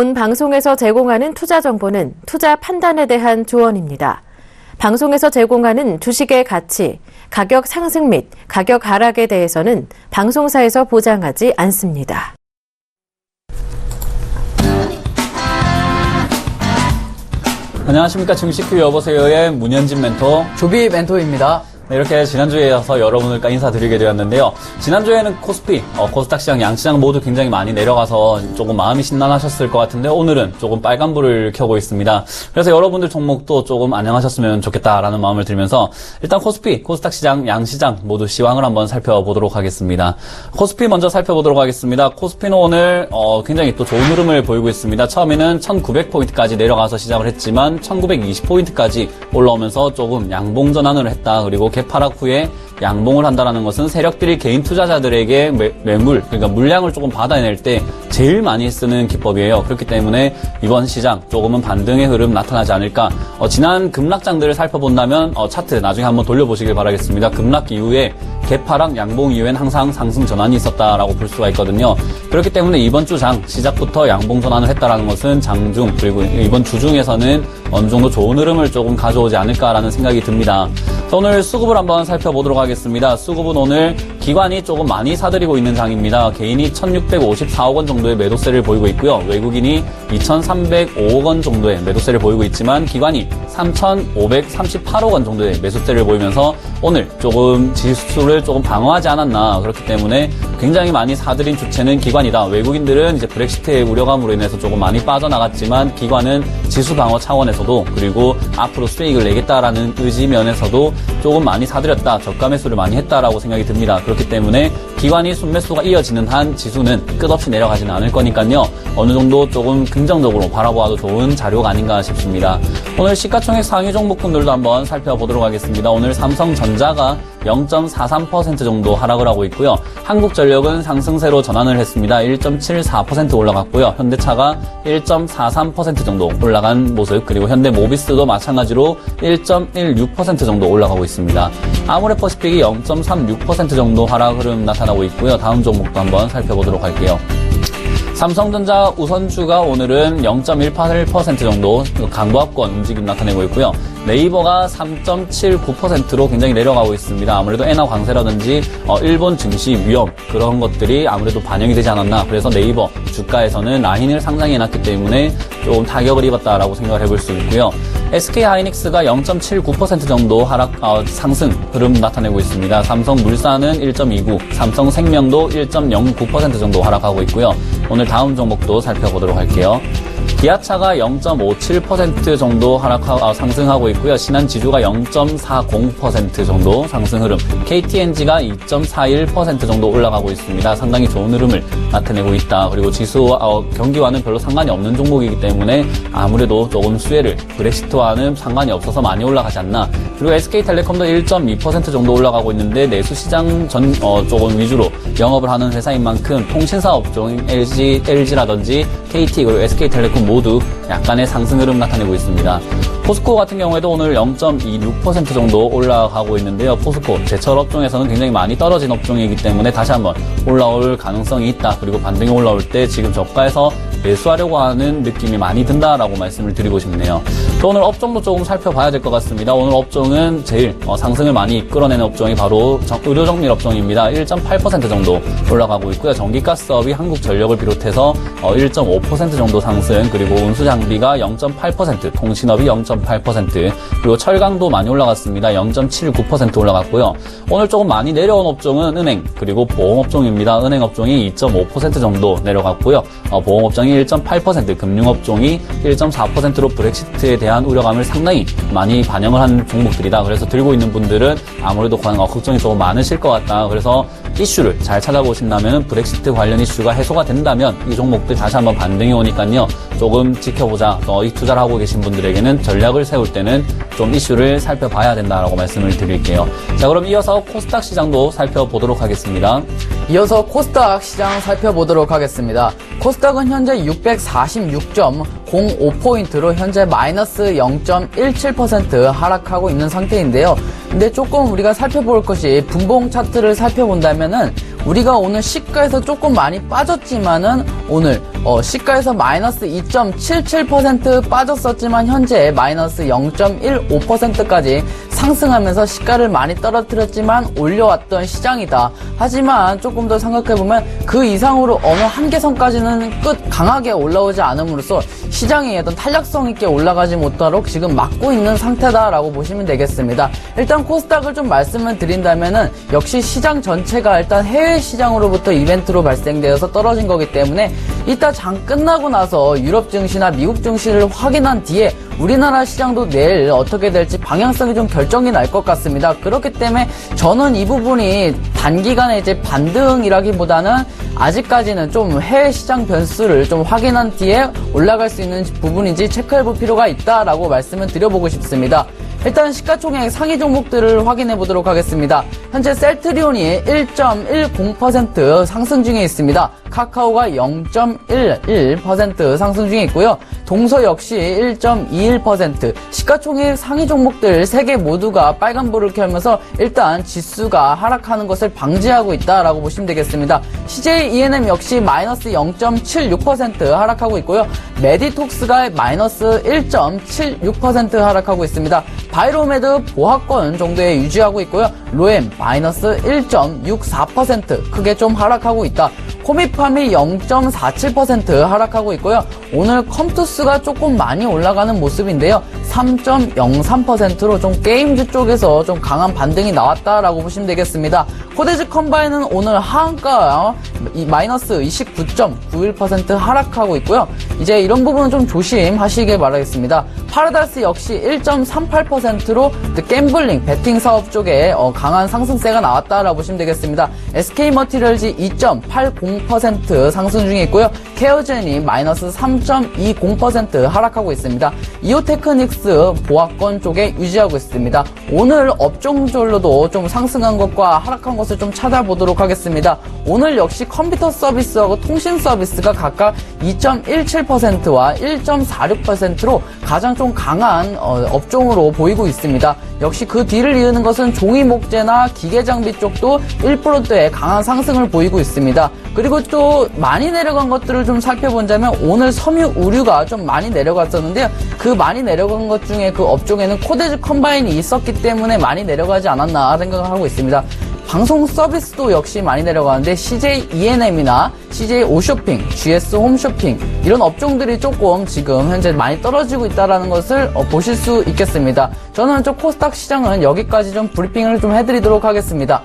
본 방송에서 제공하는 투자 정보는 투자 판단에 대한 조언입니다. 방송에서 제공하는 주식의 가치, 가격 상승 및 가격 하락에 대해서는 방송사에서 보장하지 않습니다. 안녕하십니까. 증시큐 여보세요의 문현진 멘토, 조비 멘토입니다. 네, 이렇게 지난주에 이어서 여러분들과 인사드리게 되었는데요. 지난주에는 코스피, 코스닥 시장, 양시장 모두 굉장히 많이 내려가서 조금 마음이 심란하셨을 것 같은데 오늘은 조금 빨간불을 켜고 있습니다. 그래서 여러분들 종목도 조금 안녕하셨으면 좋겠다라는 마음을 들면서 일단 코스피, 코스닥 시장, 양시장 모두 시황을 한번 살펴보도록 하겠습니다. 코스피 먼저 살펴보도록 하겠습니다. 코스피는 오늘 굉장히 또 좋은 흐름을 보이고 있습니다. 처음에는 1900포인트까지 내려가서 시작을 했지만 1920포인트까지 올라오면서 조금 양봉 전환을 했다. 그리고 개파락 후에 양봉을 한다는 것은 세력들이 개인 투자자들에게 매물, 그러니까 물량을 조금 받아낼 때 제일 많이 쓰는 기법이에요. 그렇기 때문에 이번 시장 조금은 반등의 흐름 나타나지 않을까. 지난 급락장들을 살펴본다면 차트 나중에 한번 돌려보시길 바라겠습니다. 급락 이후에 개파락, 양봉 이후엔 항상 상승 전환이 있었다라고 볼 수가 있거든요. 그렇기 때문에 이번 주 장 시작부터 양봉 전환을 했다라는 것은 장중 그리고 이번 주 중에서는 어느 정도 좋은 흐름을 조금 가져오지 않을까라는 생각이 듭니다. 오늘 수급을 한번 살펴보도록 하겠습니다. 수급은 오늘 기관이 조금 많이 사들이고 있는 장입니다. 개인이 1654억 원 정도의 매도세를 보이고 있고요. 외국인이 2305억 원 정도의 매도세를 보이고 있지만 기관이 3538억 원 정도의 매수세를 보이면서 오늘 조금 지수를 조금 방어하지 않았나. 그렇기 때문에 굉장히 많이 사들인 주체는 기관이다. 외국인들은 이제 브렉시트의 우려감으로 인해서 조금 많이 빠져나갔지만 기관은 지수 방어 차원에서도 그리고 앞으로 수익을 내겠다라는 의지 면에서도 조금 많이 사들였다. 저가 매수를 많이 했다라고 생각이 듭니다. 그렇기 때문에 기관이 순매수가 이어지는 한 지수는 끝없이 내려가지는 않을 거니까요. 어느 정도 조금 긍정적으로 바라보아도 좋은 자료가 아닌가 싶습니다. 오늘 시가총액 상위 종목군들도 한번 살펴보도록 하겠습니다. 오늘 삼성전자가 0.43% 정도 하락을 하고 있고요. 한국전력은 상승세로 전환을 했습니다. 1.74% 올라갔고요. 현대차가 1.43% 정도 올라간 모습, 그리고 현대모비스도 마찬가지로 1.16% 정도 올라가고 있습니다. 아모레퍼시픽이 0.36% 정도 하락 흐름 나타나고 있고요. 다음 종목도 한번 살펴보도록 할게요. 삼성전자 우선주가 오늘은 0.18% 정도 강보합권 움직임 나타내고 있고요. 네이버가 3.79%로 굉장히 내려가고 있습니다. 아무래도 엔화 강세라든지 일본 증시 위험 그런 것들이 아무래도 반영이 되지 않았나. 그래서 네이버 주가에서는 라인을 상장해놨기 때문에 조금 타격을 입었다라고 생각을 해볼 수 있고요. SK하이닉스가 0.79% 정도 상승 흐름 나타내고 있습니다. 삼성물산은 1.29, 삼성생명도 1.09% 정도 하락하고 있고요. 오늘 다음 종목도 살펴보도록 할게요. 기아차가 0.57% 정도 상승하고 있고요. 신한지주가 0.40% 정도 상승 흐름, KTNG가 2.41% 정도 올라가고 있습니다. 상당히 좋은 흐름을 나타내고 있다. 그리고 지수 경기와는 별로 상관이 없는 종목이기 때문에 아무래도 조금 수혜를 브렉시트와는 상관이 없어서 많이 올라가지 않나. 그리고 SK텔레콤도 1.2% 정도 올라가고 있는데 내수시장 조금 위주로 영업을 하는 회사인 만큼 통신사 업종인 LG라든지 KT 그리고 SK텔레콤 모두 약간의 상승 흐름 나타내고 있습니다. 포스코 같은 경우에도 오늘 0.26% 정도 올라가고 있는데요. 포스코 제철 업종에서는 굉장히 많이 떨어진 업종이기 때문에 다시 한번 올라올 가능성이 있다. 그리고 반등이 올라올 때 지금 저가에서 매수하려고 하는 느낌이 많이 든다라고 말씀을 드리고 싶네요. 또 오늘 업종도 조금 살펴봐야 될 것 같습니다. 오늘 업종은 제일 상승을 많이 이끌어내는 업종이 바로 의료정밀 업종입니다. 1.8% 정도 올라가고 있고요. 전기가스업이 한국전력을 비롯해서 1.5% 정도 상승, 그리고 운수장비가 0.8%, 통신업이 0.8%, 그리고 철강도 많이 올라갔습니다. 0.79% 올라갔고요. 오늘 조금 많이 내려온 업종은 은행, 그리고 보험업종입니다. 은행업종이 2.5% 정도 내려갔고요. 보험업종이 1.8%, 금융업종이 1.4%로 브렉시트에 대한 우려감을 상당히 많이 반영을 한 종목들이다. 그래서 들고 있는 분들은 아무래도 걱정이 조금 많으실 것 같다. 그래서 이슈를 잘 찾아보신다면 브렉시트 관련 이슈가 해소가 된다면 이 종목들 다시 한번 반등이 오니까요. 조금 지켜보자. 이 투자를 하고 계신 분들에게는 전략을 세울 때는 좀 이슈를 살펴봐야 된다라고 말씀을 드릴게요. 자, 그럼 이어서 코스닥 시장도 살펴보도록 하겠습니다. 이어서 코스닥 시장 살펴보도록 하겠습니다. 코스닥은 현재 646.05포인트로 현재 마이너스 0.17% 하락하고 있는 상태인데요. 근데 조금 우리가 살펴볼 것이 분봉 차트를 살펴본다면은 우리가 오늘 시가에서 조금 많이 빠졌지만은 오늘 시가에서 마이너스 2.77% 빠졌었지만 현재 마이너스 0.15%까지 상승하면서 시가를 많이 떨어뜨렸지만 올려왔던 시장이다. 하지만 조금 더 생각해보면 그 이상으로 어느 한계선까지는 끝 강하게 올라오지 않음으로써 시장이 어떤 탄력성 있게 올라가지 못하도록 지금 막고 있는 상태다라고 보시면 되겠습니다. 일단 코스닥을 좀 말씀을 드린다면은 역시 시장 전체가 일단 해외 시장으로부터 이벤트로 발생되어서 떨어진 거기 때문에 이따 장 끝나고 나서 유럽 증시나 미국 증시를 확인한 뒤에 우리나라 시장도 내일 어떻게 될지 방향성이 좀 결정이 날 것 같습니다. 그렇기 때문에 저는 이 부분이 단기간에 이제 반등이라기보다는 아직까지는 좀 해외 시장 변수를 좀 확인한 뒤에 올라갈 수 있는 부분인지 체크해 볼 필요가 있다라고 말씀을 드려보고 싶습니다. 일단 시가총액 상위 종목들을 확인해 보도록 하겠습니다. 현재 셀트리온이 1.10% 상승 중에 있습니다. 카카오가 0.11% 상승 중에 있고요. 동서 역시 1.21%, 시가총액 상위 종목들 3개 모두가 빨간불을 켜면서 일단 지수가 하락하는 것을 방지하고 있다라고 보시면 되겠습니다. CJ ENM 역시 마이너스 0.76% 하락하고 있고요. 메디톡스가 마이너스 1.76% 하락하고 있습니다. 바이로메드 보합권 정도에 유지하고 있고요. 로엠 마이너스 1.64% 크게 좀 하락하고 있다. 코미팜이 0.47% 하락하고 있고요. 오늘 컴투스가 조금 많이 올라가는 모습인데요. 3.03%로 좀 게임즈 쪽에서 좀 강한 반등이 나왔다라고 보시면 되겠습니다. 코데즈 컴바인은 오늘 하한가 마이너스 29.91% 하락하고 있고요. 이제 이런 부분은 좀 조심하시길 바라겠습니다. 파라다이스 역시 1.38%로 갬블링, 베팅 사업 쪽에 강한 상승세가 나왔다라고 보시면 되겠습니다. SK머티리얼즈 2.80% 상승 중에 있고요. 케어젠이 마이너스 3.20% 하락하고 있습니다. 이오테크닉스 보합권 쪽에 유지하고 있습니다. 오늘 업종별로도 좀 상승한 것과 하락한 것을 좀 찾아보도록 하겠습니다. 오늘 역시 컴퓨터 서비스하고 통신 서비스가 각각 2.17%와 1.46%로 가장 좀 강한 업종으로 보이고 있습니다. 역시 그 뒤를 이으는 것은 종이 목재나 기계 장비 쪽도 1%대의 강한 상승을 보이고 있습니다. 그리고 또 많이 내려간 것들을 좀 살펴본다면 오늘 섬유 의류가 좀 많이 내려갔었는데요. 그 많이 내려간 것 중에 그 업종에는 코데즈 컴바인이 있었기 때문에 많이 내려가지 않았나 생각을 하고 있습니다. 방송 서비스도 역시 많이 내려가는데 CJ ENM이나 CJ 오쇼핑, GS 홈쇼핑 이런 업종들이 조금 지금 현재 많이 떨어지고 있다는 것을 보실 수 있겠습니다. 저는 좀 코스닥 시장은 여기까지 좀 브리핑을 좀 해드리도록 하겠습니다.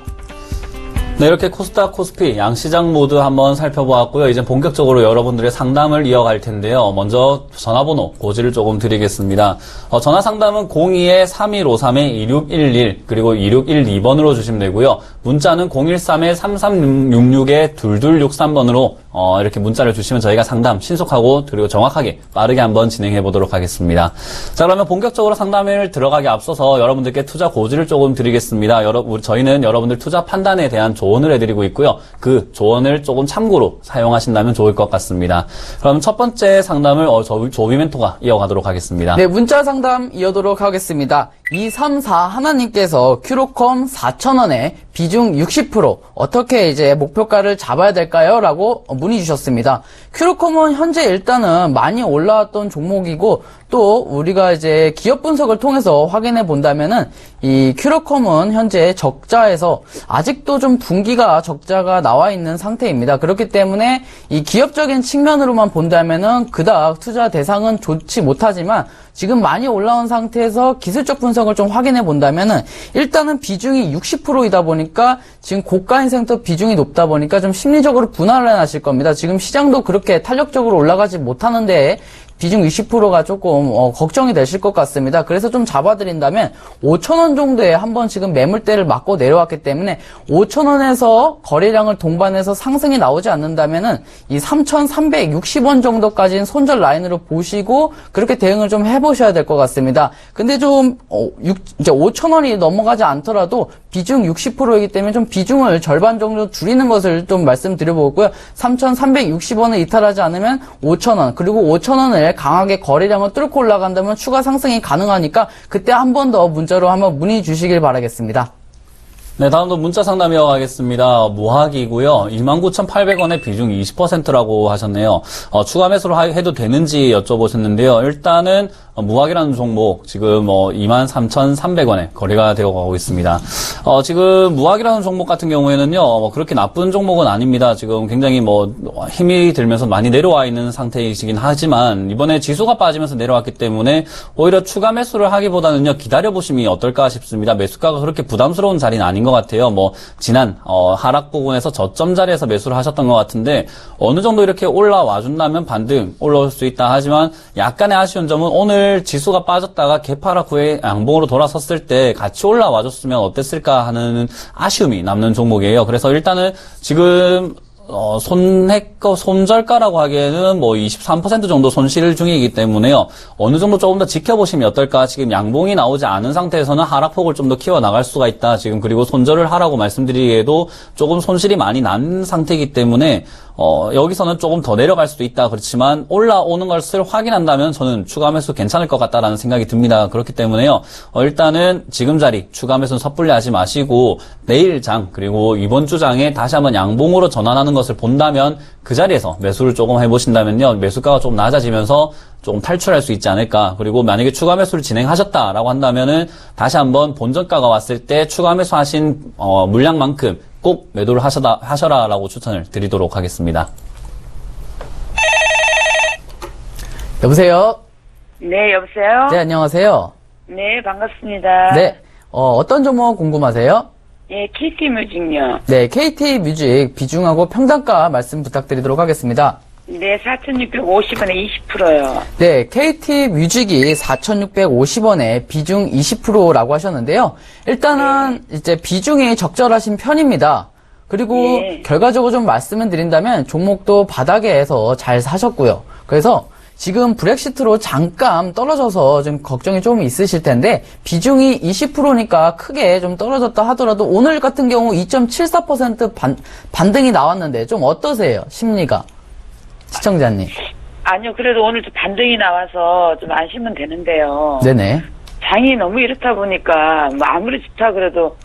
네, 이렇게 코스닥, 코스피 양시장 모두 한번 살펴보았고요. 이제 본격적으로 여러분들의 상담을 이어갈 텐데요. 먼저 전화번호 고지를 조금 드리겠습니다. 전화 상담은 02-3153-2611 그리고 2612번으로 주시면 되고요. 문자는 013-3366-2263번으로 이렇게 문자를 주시면 저희가 상담 신속하고 그리고 정확하게 빠르게 한번 진행해 보도록 하겠습니다. 자, 그러면 본격적으로 상담을 들어가기 앞서서 여러분들께 투자 고지를 조금 드리겠습니다. 저희는 여러분들 투자 판단에 대한 조언을 해드리고 있고요. 그 조언을 조금 참고로 사용하신다면 좋을 것 같습니다. 그럼 첫 번째 상담을 조비 멘토가 이어가도록 하겠습니다. 네, 문자 상담 이어도록 하겠습니다. 234 하나님께서 큐로컴 4,000원에 비중 60% 어떻게 이제 목표가를 잡아야 될까요? 라고 문의 주셨습니다. 큐로컴은 현재 일단은 많이 올라왔던 종목이고 또 우리가 이제 기업 분석을 통해서 확인해 본다면은 이 큐로컴은 현재 적자에서 아직도 좀 분기가 적자가 나와 있는 상태입니다. 그렇기 때문에 이 기업적인 측면으로만 본다면은 그닥 투자 대상은 좋지 못하지만 지금 많이 올라온 상태에서 기술적 분석을 좀 확인해 본다면은 일단은 비중이 60%이다 보니까 지금 고가인 섹터 비중이 높다 보니까 좀 심리적으로 분할을 하실 겁니다. 지금 시장도 그렇게 탄력적으로 올라가지 못하는데 비중 20%가 조금 걱정이 되실 것 같습니다. 그래서 좀 잡아드린다면 5,000원 정도에 한번 지금 매물대를 맞고 내려왔기 때문에 5,000원에서 거래량을 동반해서 상승이 나오지 않는다면은 이 3,360원 정도까지는 손절 라인으로 보시고 그렇게 대응을 좀 해보셔야 될 것 같습니다. 근데 좀 이제 5,000원이 넘어가지 않더라도 비중 60%이기 때문에 좀 비중을 절반 정도 줄이는 것을 좀 말씀드려보고요. 3,360원을 이탈하지 않으면 5,000원 그리고 5,000원을 강하게 거래량을 뚫고 올라간다면 추가 상승이 가능하니까 그때 한 번 더 문자로 한번 문의 주시길 바라겠습니다. 네, 다음도 문자 상담 이어가겠습니다. 무학이고요. 29,800원의 비중 20%라고 하셨네요. 추가 매수를 해도 되는지 여쭤보셨는데요. 일단은 무학이라는 종목 지금 23,300원에 거래가 되어가고 있습니다. 지금 무학이라는 종목 같은 경우에는요, 그렇게 나쁜 종목은 아닙니다. 지금 굉장히 힘이 들면서 많이 내려와 있는 상태이시긴 하지만 이번에 지수가 빠지면서 내려왔기 때문에 오히려 추가 매수를 하기보다는요, 기다려보심이 어떨까 싶습니다. 매수가가 그렇게 부담스러운 자리는 아닌 것 같아요. 지난 하락 부분에서 저점 자리에서 매수를 하셨던 것 같은데 어느 정도 이렇게 올라와 준다면 반등 올라올 수 있다 하지만 약간의 아쉬운 점은 오늘 지수가 빠졌다가 개파락 후에 양봉으로 돌아섰을 때 같이 올라와 줬으면 어땠을까 하는 아쉬움이 남는 종목이에요. 그래서 일단은 지금 손절가라고 하기에는 23% 정도 손실 중이기 때문에요. 어느 정도 조금 더 지켜보시면 어떨까? 지금 양봉이 나오지 않은 상태에서는 하락폭을 좀 더 키워나갈 수가 있다. 지금 그리고 손절을 하라고 말씀드리기에도 조금 손실이 많이 난 상태이기 때문에 여기서는 조금 더 내려갈 수도 있다. 그렇지만 올라오는 것을 확인한다면 저는 추가 매수 괜찮을 것 같다라는 생각이 듭니다. 그렇기 때문에요. 일단은 지금 자리 추가 매수는 섣불리 하지 마시고 내일 장 그리고 이번 주 장에 다시 한번 양봉으로 전환하는 것을 본다면 그 자리에서 매수를 조금 해보신다면요. 매수가가 조금 낮아지면서 조금 탈출할 수 있지 않을까. 그리고 만약에 추가 매수를 진행하셨다라고 한다면은 다시 한번 본전가가 왔을 때 추가 매수하신 물량만큼 꼭 매도를 하셔라라고 추천을 드리도록 하겠습니다. 여보세요? 네, 여보세요? 네, 안녕하세요. 네, 반갑습니다. 네, 어떤 종목 궁금하세요? 예, KT뮤직요. 네, KT뮤직 비중하고 평단가 말씀 부탁드리도록 하겠습니다. 네, 4,650원에 20%요. 네, KT뮤직이 4,650원에 비중 20%라고 하셨는데요. 일단은 이제 비중이 적절하신 편입니다. 그리고 네. 결과적으로 좀 말씀을 드린다면 종목도 바닥에서 잘 사셨고요. 그래서 지금 브렉시트로 잠깐 떨어져서 좀 걱정이 좀 있으실 텐데 비중이 20%니까 크게 좀 떨어졌다 하더라도 오늘 같은 경우 2.74% 반등이 나왔는데 좀 어떠세요? 심리가? 시청자님. 아니요, 그래도 오늘 좀 반등이 나와서 좀 안심은 되는데요. 네네. 장이 너무 이렇다 보니까 아무리 좋다 그래도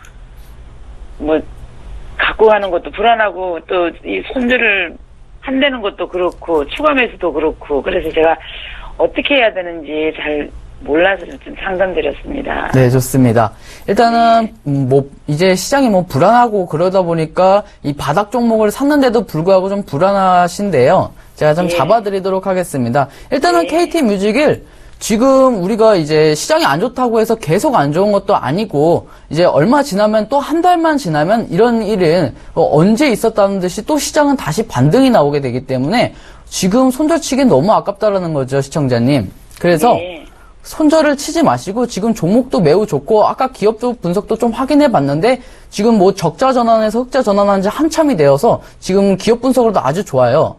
갖고 가는 것도 불안하고 또 이 손절을 한다는 것도 그렇고 추가 매수도 그렇고 그래서 제가 어떻게 해야 되는지 잘 몰라서 좀 상담드렸습니다. 네, 좋습니다. 일단은 이제 시장이 불안하고 그러다 보니까 이 바닥 종목을 샀는데도 불구하고 좀 불안하신데요. 제가 좀 예. 잡아드리도록 하겠습니다. 일단은 예. KT뮤직을 지금 우리가 이제 시장이 안 좋다고 해서 계속 안 좋은 것도 아니고 이제 얼마 지나면 또 한 달만 지나면 이런 일은 언제 있었다는 듯이 또 시장은 다시 반등이 나오게 되기 때문에 지금 손절치긴 너무 아깝다라는 거죠, 시청자님. 그래서 네. 손절을 치지 마시고 지금 종목도 매우 좋고 아까 기업도 분석도 좀 확인해 봤는데 지금 적자 전환에서 흑자 전환한 지 한참이 되어서 지금 기업 분석으로도 아주 좋아요.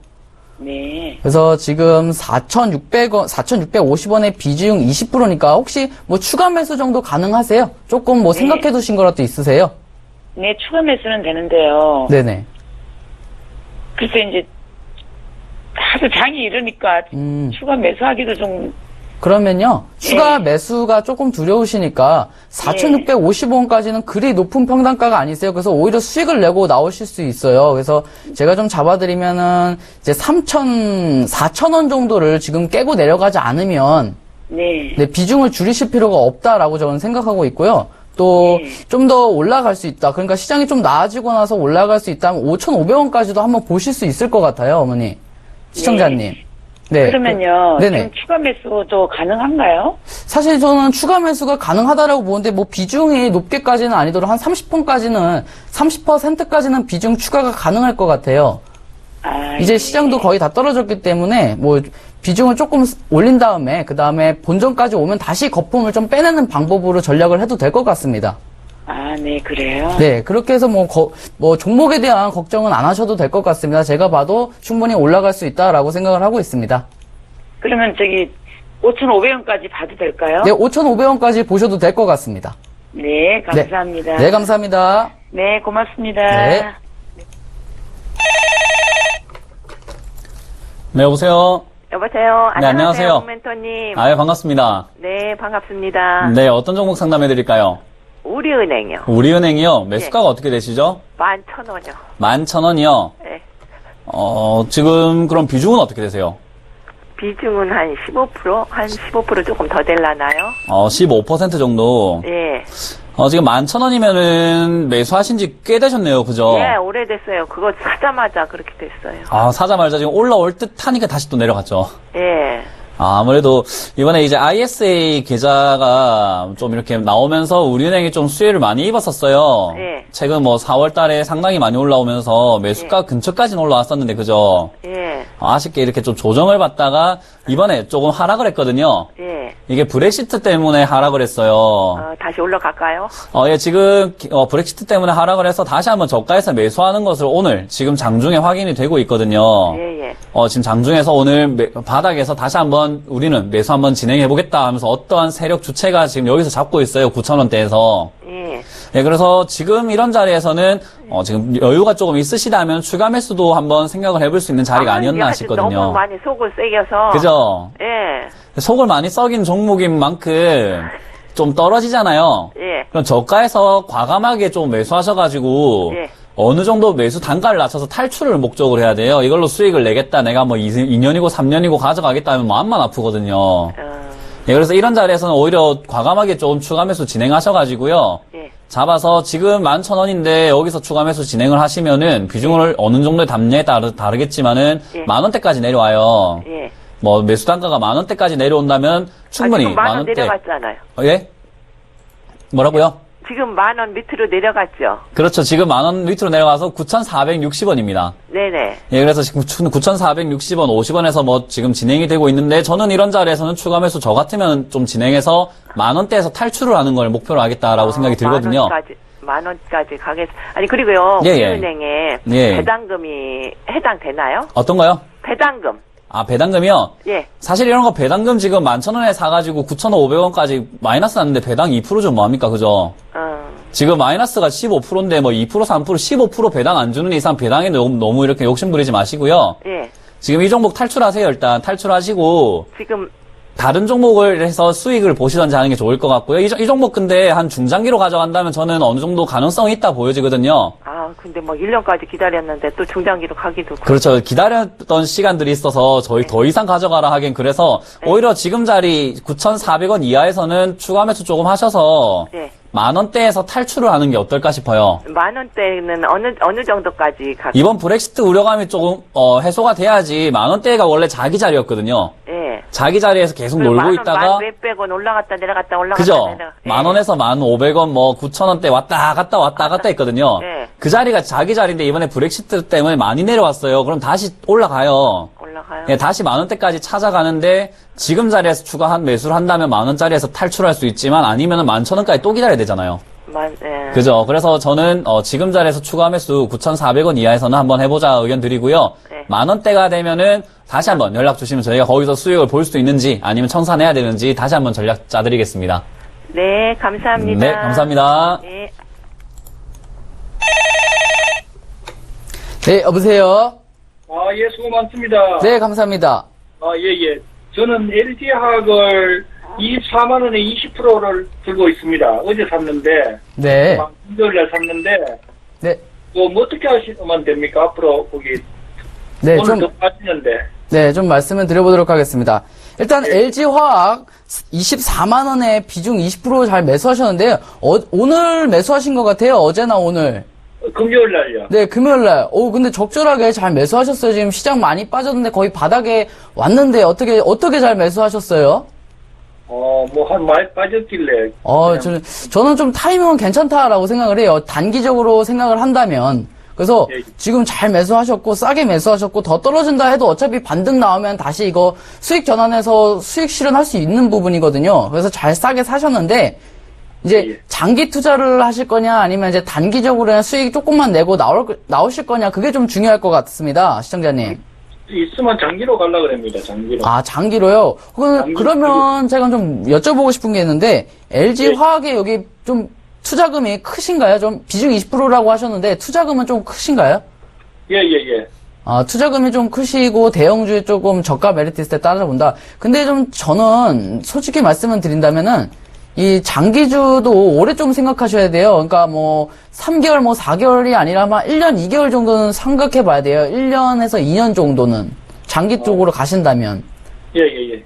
네. 그래서 지금 4,600원, 4,650원의 비중 20%니까 혹시 추가 매수 정도 가능하세요? 조금 생각해 두신 거라도 있으세요? 네, 추가 매수는 되는데요. 네네. 글쎄 이제 하도 장이 이러니까 추가 매수하기도 좀 그러면요, 추가 매수가 조금 두려우시니까 4,650원까지는 그리 높은 평단가가 아니세요. 그래서 오히려 수익을 내고 나오실 수 있어요. 그래서 제가 좀 잡아드리면은 이제 4,000원 정도를 지금 깨고 내려가지 않으면 네. 네, 비중을 줄이실 필요가 없다라고 저는 생각하고 있고요. 또 좀 더 올라갈 수 있다. 그러니까 시장이 좀 나아지고 나서 올라갈 수 있다면 5,500원까지도 한번 보실 수 있을 것 같아요, 어머니. 시청자님. 네. 그러면요. 네네. 지금 추가 매수도 가능한가요? 사실 저는 추가 매수가 가능하다라고 보는데 비중이 높게까지는 아니더라도 한 30%까지는 비중 추가가 가능할 것 같아요. 이제 시장도 거의 다 떨어졌기 때문에 비중을 조금 올린 다음에 그 다음에 본전까지 오면 다시 거품을 좀 빼내는 방법으로 전략을 해도 될 것 같습니다. 아, 네, 그래요? 네, 그렇게 해서 종목에 대한 걱정은 안 하셔도 될 것 같습니다. 제가 봐도 충분히 올라갈 수 있다라고 생각을 하고 있습니다. 그러면 5,500원까지 봐도 될까요? 네, 5,500원까지 보셔도 될 것 같습니다. 네, 감사합니다. 네, 감사합니다. 네, 고맙습니다. 네. 네, 여보세요? 여보세요. 네, 안녕하세요. 멘토님. 반갑습니다. 네, 반갑습니다. 네, 어떤 종목 상담해 드릴까요? 우리은행이요. 우리은행이요. 매수가가 어떻게 되시죠? 11,000원이요. 11,000원이요. 네. 지금 그럼 비중은 어떻게 되세요? 비중은 한 15%? 한 15% 조금 더 될라나요? 15% 정도. 예. 지금 11,000원이면은 매수하신 지 꽤 되셨네요. 그죠? 예, 오래됐어요. 그거 사자마자 그렇게 됐어요. 사자마자 지금 올라올 듯 하니까 다시 또 내려갔죠. 예. 아무래도 이번에 이제 ISA 계좌가 좀 이렇게 나오면서 우리은행이 좀 수혜를 많이 입었었어요. 예. 최근 뭐 4월 달에 상당히 많이 올라오면서 매수가 근처까지는 올라왔었는데, 그죠? 예. 아쉽게 이렇게 좀 조정을 받다가 이번에 조금 하락을 했거든요. 예. 이게 브렉시트 때문에 하락을 했어요. 다시 올라갈까요? 예, 지금, 브렉시트 때문에 하락을 해서 다시 한번 저가에서 매수하는 것을 오늘 지금 장중에 확인이 되고 있거든요. 예, 예. 지금 장중에서 오늘 바닥에서 다시 한번 우리는 매수 한번 진행해보겠다 하면서 어떠한 세력 주체가 지금 여기서 잡고 있어요. 9,000원대에서. 예. 예, 그래서 지금 이런 자리에서는, 지금 여유가 조금 있으시다면 추가 매수도 한번 생각을 해볼 수 있는 자리가 아니었나 하여튼 싶거든요. 너무 많이 속을 새겨서. 그죠? 예. 속을 많이 썩인 종목인 만큼 좀 떨어지잖아요. 예. 그럼 저가에서 과감하게 좀 매수하셔가지고 예. 어느 정도 매수 단가를 낮춰서 탈출을 목적으로 해야 돼요. 이걸로 수익을 내겠다. 내가 뭐 2년이고 3년이고 가져가겠다 하면 마음만 아프거든요. 예, 그래서 이런 자리에서는 오히려 과감하게 조금 추가 매수 진행하셔가지고요. 예. 잡아서 지금 11,000원인데 여기서 추가 매수 진행을 하시면은 비중을 어느 정도에 담냐에 다르겠지만은 예. 만원대까지 내려와요. 예. 뭐 매수 단가가 만원대까지 내려온다면 충분히 지금 만원 만원대. 내려갔잖아요. 예? 뭐라고요? 지금 10,000원 밑으로 내려갔죠. 그렇죠. 지금 만원 밑으로 내려가서 9,460원입니다. 네네. 예, 그래서 지금 9,460원, 50원에서 뭐 지금 진행이 되고 있는데 저는 이런 자리에서는 추가 매수 저 같으면 좀 진행해서 만원대에서 탈출을 하는 걸 목표로 하겠다라고 생각이 들거든요. 만원까지 가겠, 아니, 그리고요. 예, 예. 우리은행에 예. 배당금이 해당되나요? 어떤 거요? 배당금. 배당금이요? 예. 사실 이런 거 배당금 지금 11,000원에 사가지고 9,500원까지 마이너스 났는데 배당 2%좀 뭐합니까? 그죠? 지금 마이너스가 15%인데 뭐 2%, 3%, 15% 배당 안 주는 이상 배당에 너무 이렇게 욕심 부리지 마시고요. 예. 지금 이 종목 탈출하세요. 일단 탈출하시고 지금, 다른 종목을 해서 수익을 보시던지 하는 게 좋을 것 같고요. 이 종목 근데 한 중장기로 가져간다면 저는 어느 정도 가능성이 있다 보여지거든요. 근데 뭐 1년까지 기다렸는데 또 중장기로 가기도. 그렇죠. 기다렸던 시간들이 있어서 저희 더 이상 가져가라 하긴 그래서 오히려 지금 자리 9,400원 이하에서는 추가 매수 조금 하셔서 예. 만원대에서 탈출을 하는 게 어떨까 싶어요. 만원대는 어느 정도까지 가? 이번 브렉시트 우려감이 조금 해소가 돼야지 만원대가 원래 자기 자리였거든요. 예. 자기 자리에서 계속 놀고 있다가 몇백 원 올라갔다 내려갔다 올라갔다 그죠? 내려갔다. 예. 만원에서 1,500원, 뭐, 9,000원대 왔다 갔다 했거든요. 네. 그 자리가 자기 자리인데 이번에 브렉시트 때문에 많이 내려왔어요. 그럼 다시 올라가요. 올라가요. 예, 다시 만원대까지 찾아가는데 지금 자리에서 추가한 매수를 한다면 만원짜리에서 탈출할 수 있지만 아니면은 11,000원까지 또 기다려야 되잖아요. 예. 그죠? 그래서 저는, 지금 자리에서 추가 매수 9,400원 이하에서는 한번 해보자 의견 드리고요. 네. 만원대가 되면은 다시 한번 연락 주시면 저희가 거기서 수익을 볼 수 있는지 아니면 청산해야 되는지 다시 한번 전략 짜드리겠습니다. 네, 감사합니다. 네, 감사합니다. 네. 네, 여보세요? 예, 수고 많습니다. 네, 감사합니다. 예. 저는 LG화학을 24만원에 20%를 들고 있습니다. 어제 샀는데, 네. 금요일날 샀는데, 네. 뭐 어떻게 하시면 됩니까? 앞으로 거기, 네, 오늘 좀, 더 빠지는데. 네, 좀 말씀을 드려보도록 하겠습니다. 일단 LG화학 24만원에 비중 20% 잘 매수하셨는데요. 오늘 매수하신 것 같아요. 어제나 오늘. 금요일날요. 네, 금요일날. 근데 적절하게 잘 매수하셨어요. 지금 시장 많이 빠졌는데 거의 바닥에 왔는데 어떻게 잘 매수하셨어요? 뭐 한 많이 빠졌길래. 저는 좀 타이밍은 괜찮다라고 생각을 해요. 단기적으로 생각을 한다면. 그래서 예. 지금 잘 매수하셨고, 싸게 매수하셨고, 더 떨어진다 해도 어차피 반등 나오면 다시 이거 수익 전환해서 수익 실현할 수 있는 부분이거든요. 그래서 잘 싸게 사셨는데, 이제 예. 장기 투자를 하실 거냐, 아니면 이제 단기적으로 그냥 수익 조금만 내고 나오실 거냐, 그게 좀 중요할 것 같습니다, 시청자님. 있으면 장기로 가려고 합니다, 장기로. 장기로요? 그러면 제가 좀 여쭤보고 싶은 게 있는데, LG화학에 여기 좀 투자금이 크신가요? 좀 비중 20%라고 하셨는데, 투자금은 좀 크신가요? 예. 투자금이 좀 크시고, 대형주에 조금 저가 메리트 있을 때 따라본다. 근데 좀 저는 솔직히 말씀을 드린다면은, 이 장기주도 오래 좀 생각하셔야 돼요. 그러니까 뭐 3개월 뭐 4개월이 아니라 막 1년 2개월 정도는 생각해 봐야 돼요. 1년에서 2년 정도는 장기 쪽으로 가신다면. 예, 예, 예.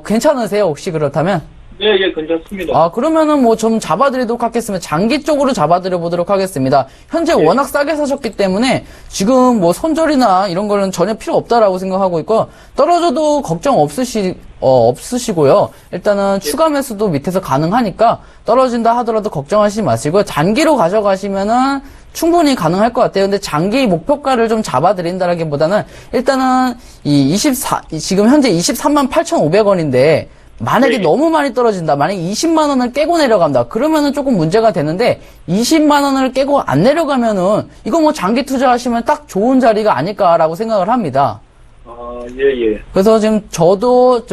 괜찮으세요? 혹시 그렇다면? 예, 예, 괜찮습니다. 그러면은 뭐 좀 잡아드리도록 하겠습니다. 장기 쪽으로 잡아드려 보도록 하겠습니다. 현재 워낙 싸게 사셨기 때문에 지금 뭐 손절이나 이런 거는 전혀 필요 없다라고 생각하고 있고, 떨어져도 걱정 없으시고요. 일단은 추가 매수도 밑에서 가능하니까 떨어진다 하더라도 걱정하시지 마시고요. 단기로 가져가시면은 충분히 가능할 것 같아요. 근데 장기 목표가를 좀 잡아드린다라기보다는 일단은 지금 현재 23만 8,500원인데 만약에 네. 너무 많이 떨어진다. 만약에 20만 원을 깨고 내려간다. 그러면은 조금 문제가 되는데 20만 원을 깨고 안 내려가면은 이거 뭐 장기 투자하시면 딱 좋은 자리가 아닐까라고 생각을 합니다. 예, 예. 그래서 지금 저도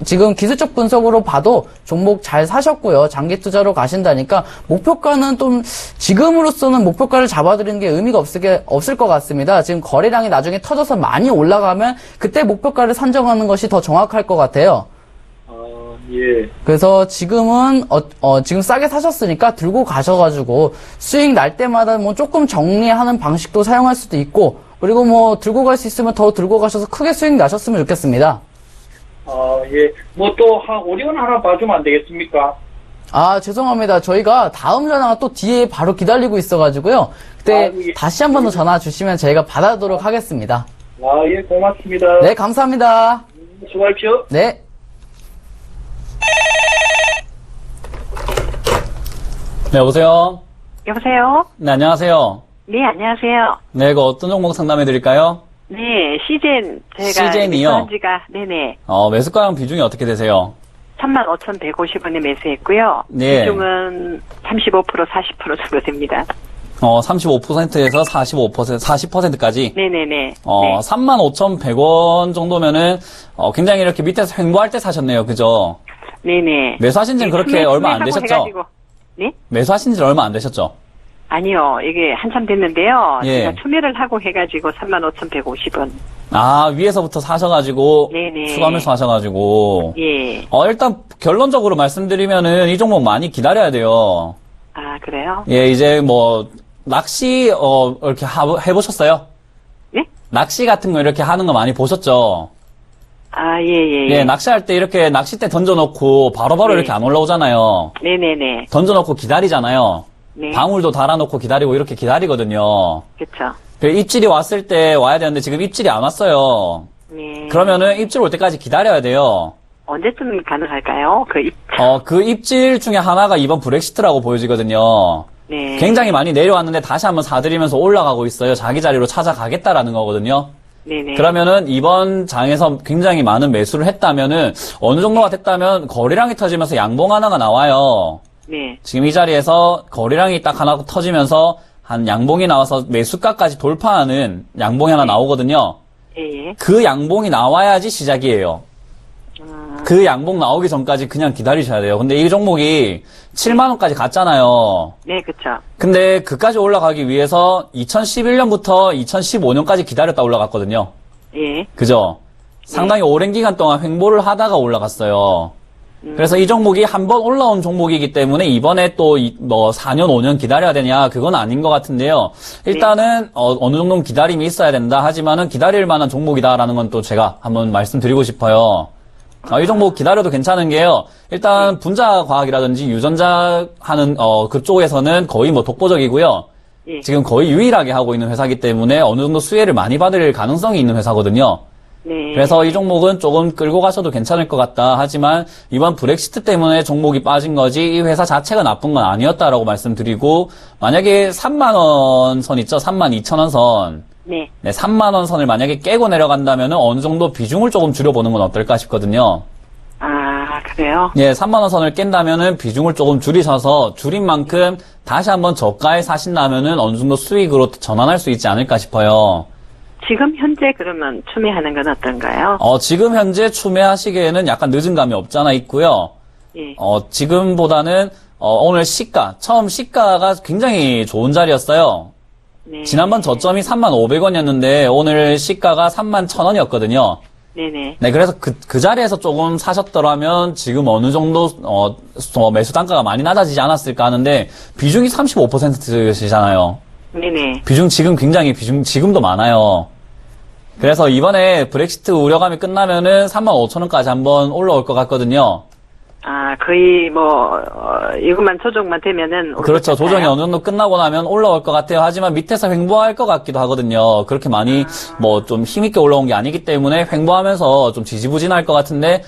지금 기술적 분석으로 봐도 종목 잘 사셨고요. 장기 투자로 가신다니까 목표가는 좀 지금으로서는 목표가를 잡아드리는 게 의미가 없을 것 같습니다. 지금 거래량이 나중에 터져서 많이 올라가면 그때 목표가를 산정하는 것이 더 정확할 것 같아요. 예. 그래서 지금은 지금 싸게 사셨으니까 들고 가셔가지고 수익 날 때마다 뭐 조금 정리하는 방식도 사용할 수도 있고, 그리고 뭐 들고 갈 수 있으면 더 들고 가셔서 크게 수익 나셨으면 좋겠습니다. 예. 뭐 또 오리온 하나 봐주면 안 되겠습니까? 죄송합니다. 저희가 다음 전화가 또 뒤에 바로 기다리고 있어가지고요. 그때 예. 다시 한 번 더 전화 주시면 저희가 받아도록 하겠습니다. 예, 고맙습니다. 네, 감사합니다. 수고하십시오. 네. 네, 여보세요? 여보세요? 네, 안녕하세요. 네, 안녕하세요. 네, 이거 어떤 종목 상담해 드릴까요? 네, 시젠 제가 시젠이요? 매수한 지가 네네 매수가랑 비중이 어떻게 되세요? 35,150원에 매수했고요. 네. 비중은 35% 40% 정도 됩니다. 35%에서 40%까지? 네네네. 네. 35,100원 정도면은, 굉장히 이렇게 밑에서 횡보할 때 사셨네요. 그죠? 네네. 매수하신 지는 그렇게 얼마 안 되셨죠? 해가지고. 네? 매수하신 지는 얼마 안 되셨죠? 아니요, 이게 한참 됐는데요. 예. 제가 추매를 하고 해가지고 35,150원. 위에서부터 사셔가지고, 네네. 추가 매수 하셔가지고. 예. 일단, 결론적으로 말씀드리면은, 이 종목 많이 기다려야 돼요. 그래요? 예, 이제 뭐, 낚시, 이렇게 해보셨어요? 네? 낚시 같은 거 이렇게 하는 거 많이 보셨죠? 예. 예, 낚시할 때 이렇게 낚싯대 던져놓고 바로바로 네. 이렇게 안 올라오잖아요. 네네네. 던져놓고 기다리잖아요. 네. 방울도 달아놓고 기다리고 이렇게 기다리거든요. 그쵸. 그 입질이 왔을 때 와야 되는데 지금 입질이 안 왔어요. 네. 그러면은 입질 올 때까지 기다려야 돼요. 언제쯤 가능할까요? 그 입질 중에 하나가 이번 브렉시트라고 보여지거든요. 네. 굉장히 많이 내려왔는데 다시 한번 사들이면서 올라가고 있어요. 자기 자리로 찾아가겠다라는 거거든요. 네네. 그러면은 이번 장에서 굉장히 많은 매수를 했다면은 어느 정도가 됐다면 거래량이 터지면서 양봉 하나가 나와요. 네. 지금 이 자리에서 거래량이 딱 하나 터지면서 한 양봉이 나와서 매수가까지 돌파하는 양봉이 하나 나오거든요. 예. 그 양봉이 나와야지 시작이에요. 그 양봉 나오기 전까지 그냥 기다리셔야 돼요. 근데 이 종목이 7만원까지 갔잖아요. 네, 그쵸. 근데 그까지 올라가기 위해서 2011년부터 2015년까지 기다렸다 올라갔거든요. 예. 그죠? 상당히 오랜 기간 동안 횡보를 하다가 올라갔어요. 그래서 이 종목이 한번 올라온 종목이기 때문에 이번에 또 4년, 5년 기다려야 되냐? 그건 아닌 것 같은데요. 일단은 어느 정도는 기다림이 있어야 된다. 하지만은 기다릴 만한 종목이다라는 건 또 제가 한번 말씀드리고 싶어요. 이 종목 기다려도 괜찮은 게요. 일단 분자 과학이라든지 유전자 하는 그쪽에서는 거의 뭐 독보적이고요. 예. 지금 거의 유일하게 하고 있는 회사이기 때문에 어느 정도 수혜를 많이 받을 가능성이 있는 회사거든요. 네. 그래서 이 종목은 조금 끌고 가셔도 괜찮을 것 같다. 하지만 이번 브렉시트 때문에 종목이 빠진 거지 이 회사 자체가 나쁜 건 아니었다라고 말씀드리고, 만약에 3만 원 선 있죠? 32,000원 선. 네. 네, 3만 원 선을 만약에 깨고 내려간다면 어느 정도 비중을 조금 줄여보는 건 어떨까 싶거든요. 그래요? 예, 3만 원 선을 깬다면은 비중을 조금 줄이셔서 줄인 만큼 다시 한번 저가에 사신다면은 어느 정도 수익으로 전환할 수 있지 않을까 싶어요. 지금 현재 그러면 추매하는 건 어떤가요? 지금 현재 추매하시기에는 약간 늦은 감이 없잖아 있고요. 예. 지금보다는 오늘 처음 시가가 굉장히 좋은 자리였어요. 네. 지난번 저점이 35,500원이었는데 오늘 시가가 31,000원이었거든요. 네네. 네, 그래서 그 자리에서 조금 사셨더라면 지금 어느 정도, 매수 단가가 많이 낮아지지 않았을까 하는데, 비중이 35%시잖아요. 네네. 지금 굉장히 지금도 많아요. 그래서 이번에 브렉시트 우려감이 끝나면은 35,000원까지 한번 올라올 것 같거든요. 아, 거의 이것만 조정만 되면은. 그렇죠. 조정이 어느 정도 끝나고 나면 올라올 것 같아요. 하지만 밑에서 횡보할 것 같기도 하거든요. 그렇게 많이 좀 힘있게 올라온 게 아니기 때문에 횡보하면서 좀 지지부진할 것 같은데,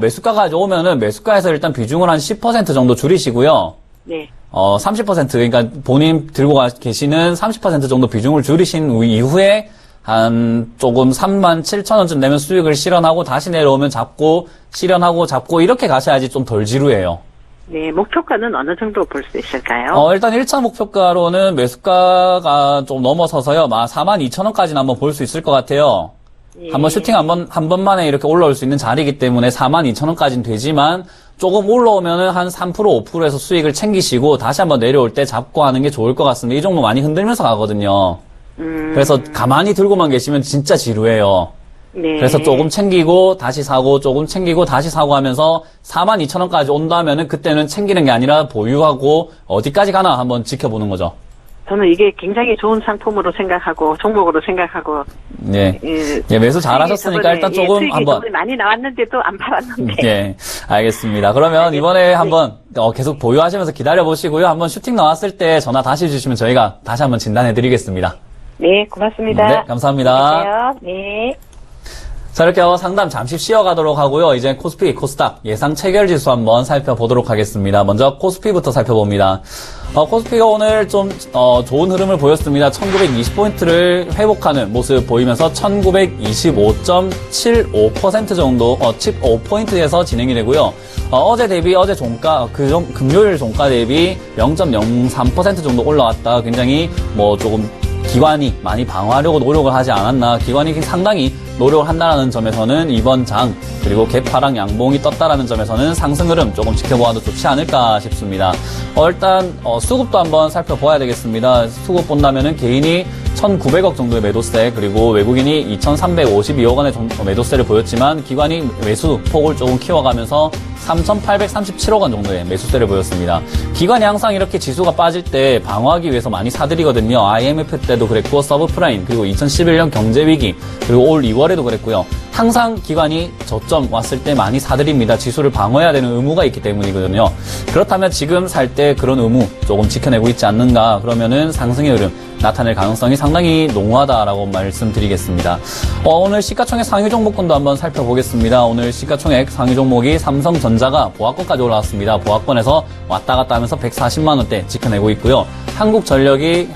매수가가 오면은 매수가에서 일단 비중을 한 10% 정도 줄이시고요. 네. 30%, 그러니까 본인 들고 계시는 30% 정도 비중을 줄이신 이후에 한 조금 37,000원쯤 내면 수익을 실현하고 다시 내려오면 잡고 실현하고 잡고 이렇게 가셔야지 좀 덜 지루해요. 네, 목표가는 어느 정도 볼 수 있을까요? 일단 1차 목표가로는 매수가가 좀 넘어서서요. 42,000원까지는 한번 볼 수 있을 것 같아요. 예. 한번 슈팅 한 번만에 이렇게 올라올 수 있는 자리이기 때문에 42,000원까지는 되지만 조금 올라오면은 한 3%, 5%에서 수익을 챙기시고 다시 한번 내려올 때 잡고 하는 게 좋을 것 같습니다. 이 종목 많이 흔들면서 가거든요. 그래서 가만히 들고만 계시면 진짜 지루해요. 네. 그래서 조금 챙기고 다시 사고 조금 챙기고 다시 사고 하면서 42,000원까지 온다면은 그때는 챙기는 게 아니라 보유하고 어디까지 가나 한번 지켜보는 거죠. 저는 이게 굉장히 좋은 상품으로 생각하고 종목으로 생각하고. 네. 예, 매수 잘하셨으니까 일단 조금 수익이 한번. 저번에 많이 나왔는데도 안 팔았는데. 예, 알겠습니다. 그러면 이번에 한번 계속 보유하시면서 기다려 보시고요. 한번 슈팅 나왔을 때 전화 다시 주시면 저희가 다시 한번 진단해 드리겠습니다. 네, 고맙습니다. 네, 감사합니다. 안녕히 계세요. 네. 자, 이렇게 상담 잠시 쉬어가도록 하고요. 이제 코스피, 코스닥 예상 체결 지수 한번 살펴보도록 하겠습니다. 먼저 코스피부터 살펴봅니다. 코스피가 오늘 좀 좋은 흐름을 보였습니다. 1920포인트를 회복하는 모습 보이면서 1925.75% 정도, 15포인트에서 진행이 되고요. 어제 종가, 금요일 종가 대비 0.03% 정도 올라왔다. 굉장히 조금 기관이 많이 방어하려고 노력을 하지 않았나, 기관이 상당히 노력을 한다는 점에서는 이번 장 그리고 갭하락 양봉이 떴다라는 점에서는 상승 흐름 조금 지켜보아도 좋지 않을까 싶습니다. 일단 수급도 한번 살펴봐야 되겠습니다. 수급 본다면은 개인이 1,900억 정도의 매도세, 그리고 외국인이 2,352억 원의 매도세를 보였지만 기관이 매수 폭을 조금 키워가면서 3,837억 원 정도의 매수세를 보였습니다. 기관이 항상 이렇게 지수가 빠질 때 방어하기 위해서 많이 사들이거든요. IMF 때도 그랬고, 서브프라임, 그리고 2011년 경제위기, 그리고 올 2월에도 그랬고요. 항상 기관이 저점 왔을 때 많이 사들입니다. 지수를 방어해야 되는 의무가 있기 때문이거든요. 그렇다면 지금 살 때 그런 의무 조금 지켜내고 있지 않는가, 그러면은 상승의 흐름 나타낼 가능성이 상당히 농후하다라고 말씀드리겠습니다. 오늘 시가총액 상위 종목군도 한번 살펴보겠습니다. 오늘 시가총액 상위 종목이 삼성전자가 보합권까지 올라왔습니다. 보합권에서 왔다 갔다 하면서 140만 원대 지켜내고 있고요. 한국전력이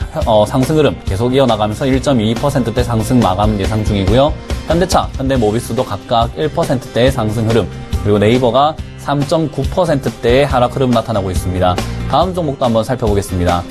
상승 흐름 계속 이어나가면서 1.22%대 상승 마감 예상 중이고요. 현대차, 현대모비스도 각각 1%대의 상승 흐름, 그리고 네이버가 3.9%대의 하락 흐름 나타나고 있습니다. 다음 종목도 한번 살펴보겠습니다.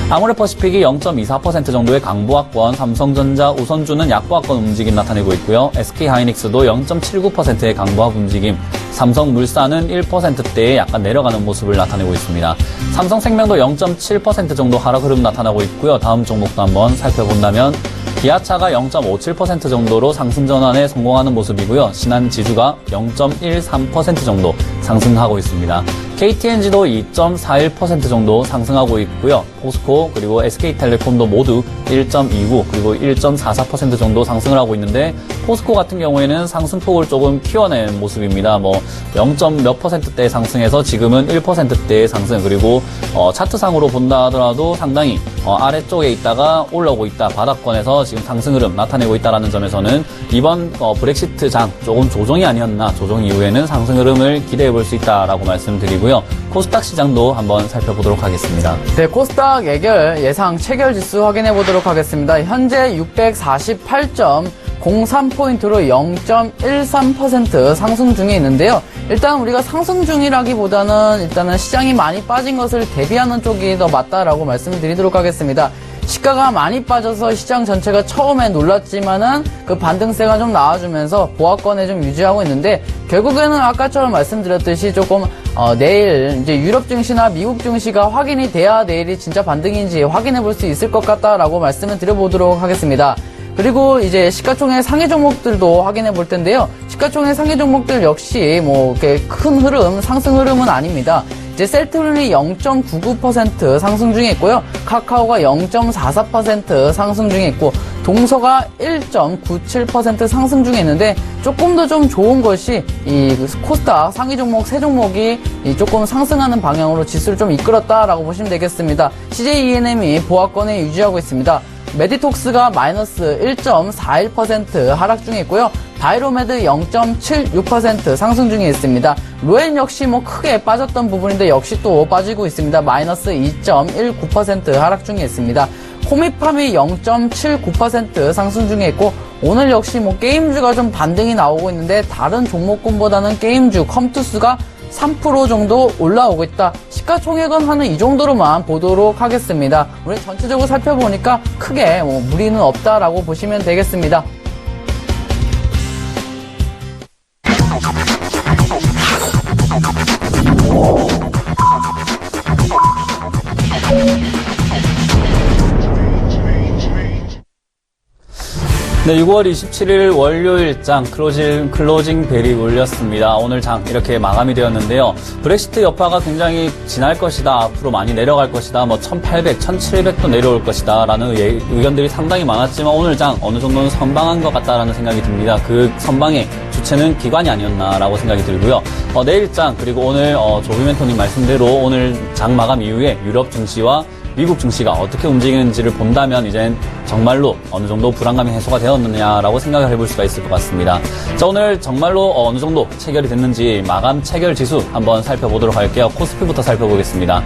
아모레퍼시픽이 0.24% 정도의 강보합권, 삼성전자, 우선주는 약보합권 움직임 나타내고 있고요. SK하이닉스도 0.79%의 강보합 움직임, 삼성물산은 1%대의 약간 내려가는 모습을 나타내고 있습니다. 삼성생명도 0.7% 정도 하락 흐름 나타나고 있고요. 다음 종목도 한번 살펴본다면 기아차가 0.57% 정도로 상승 전환에 성공하는 모습이고요. 신한지주가 0.13% 정도 상승하고 있습니다. KTNG도 2.41% 정도 상승하고 있고요. 포스코 그리고 SK텔레콤도 모두 1.29 그리고 1.44% 정도 상승을 하고 있는데, 포스코 같은 경우에는 상승폭을 조금 키워낸 모습입니다. 0.몇 %대 상승해서 지금은 1%대의 상승, 그리고 차트상으로 본다 하더라도 상당히 아래쪽에 있다가 올라오고 있다, 바닥권에서 지금 상승 흐름 나타내고 있다는 점에서는 이번 브렉시트 장 조금 조정이 아니었나, 조정 이후에는 상승 흐름을 기대해 볼 수 있다라고 말씀드리고요. 코스닥 시장도 한번 살펴보도록 하겠습니다. 네, 코스닥 예상 체결 지수 확인해 보도록 하겠습니다. 현재 648.03포인트로 0.13% 상승 중에 있는데요. 일단 우리가 상승 중이라기보다는 일단은 시장이 많이 빠진 것을 대비하는 쪽이 더 맞다라고 말씀을 드리도록 하겠습니다. 시가가 많이 빠져서 시장 전체가 처음에 놀랐지만은 그 반등세가 좀 나와주면서 보합권에 좀 유지하고 있는데, 결국에는 아까처럼 말씀드렸듯이 조금 내일 이제 유럽 증시나 미국 증시가 확인이 돼야 내일이 진짜 반등인지 확인해 볼 수 있을 것 같다라고 말씀을 드려보도록 하겠습니다. 그리고 이제 시가총액 상위 종목들도 확인해 볼 텐데요. 시가총액 상위 종목들 역시 뭐 이렇게 큰 흐름, 상승 흐름은 아닙니다. 이제 셀트리온이 0.99% 상승 중에 있고요. 카카오가 0.44% 상승 중에 있고, 동서가 1.97% 상승 중에 있는데, 조금 더 좀 좋은 것이 이 코스닥 상위 종목 세 종목이 조금 상승하는 방향으로 지수를 좀 이끌었다라고 보시면 되겠습니다. CJ ENM이 보합권에 유지하고 있습니다. 메디톡스가 마이너스 1.41% 하락 중에 있고요. 바이로메드 0.76% 상승 중에 있습니다. 로엔 역시 뭐 크게 빠졌던 부분인데 역시 또 빠지고 있습니다. 마이너스 2.19% 하락 중에 있습니다. 코미팜이 0.79% 상승 중에 있고, 오늘 역시 뭐 게임주가 좀 반등이 나오고 있는데 다른 종목군보다는 게임주 컴투스가 3% 정도 올라오고 있다. 시가총액은 하는 이 정도로만 보도록 하겠습니다. 우리 전체적으로 살펴보니까 크게 뭐 무리는 없다라고 보시면 되겠습니다. 네, 6월 27일 월요일장 클로징 벨이 울렸습니다. 오늘 장 이렇게 마감이 되었는데요. 브렉시트 여파가 굉장히 진할 것이다. 앞으로 많이 내려갈 것이다. 뭐 1800, 1700도 내려올 것이다. 라는 의견들이 상당히 많았지만 오늘 장 어느 정도는 선방한 것 같다라는 생각이 듭니다. 그 선방의 주체는 기관이 아니었나라고 생각이 들고요. 내일 장 그리고 오늘 조비 멘토님 말씀대로 오늘 장 마감 이후에 유럽 증시와 미국 증시가 어떻게 움직이는지를 본다면 이젠 정말로 어느 정도 불안감이 해소가 되었느냐라고 생각을 해볼 수가 있을 것 같습니다. 자, 오늘 정말로 어느 정도 체결이 됐는지 마감 체결 지수 한번 살펴보도록 할게요. 코스피부터 살펴보겠습니다.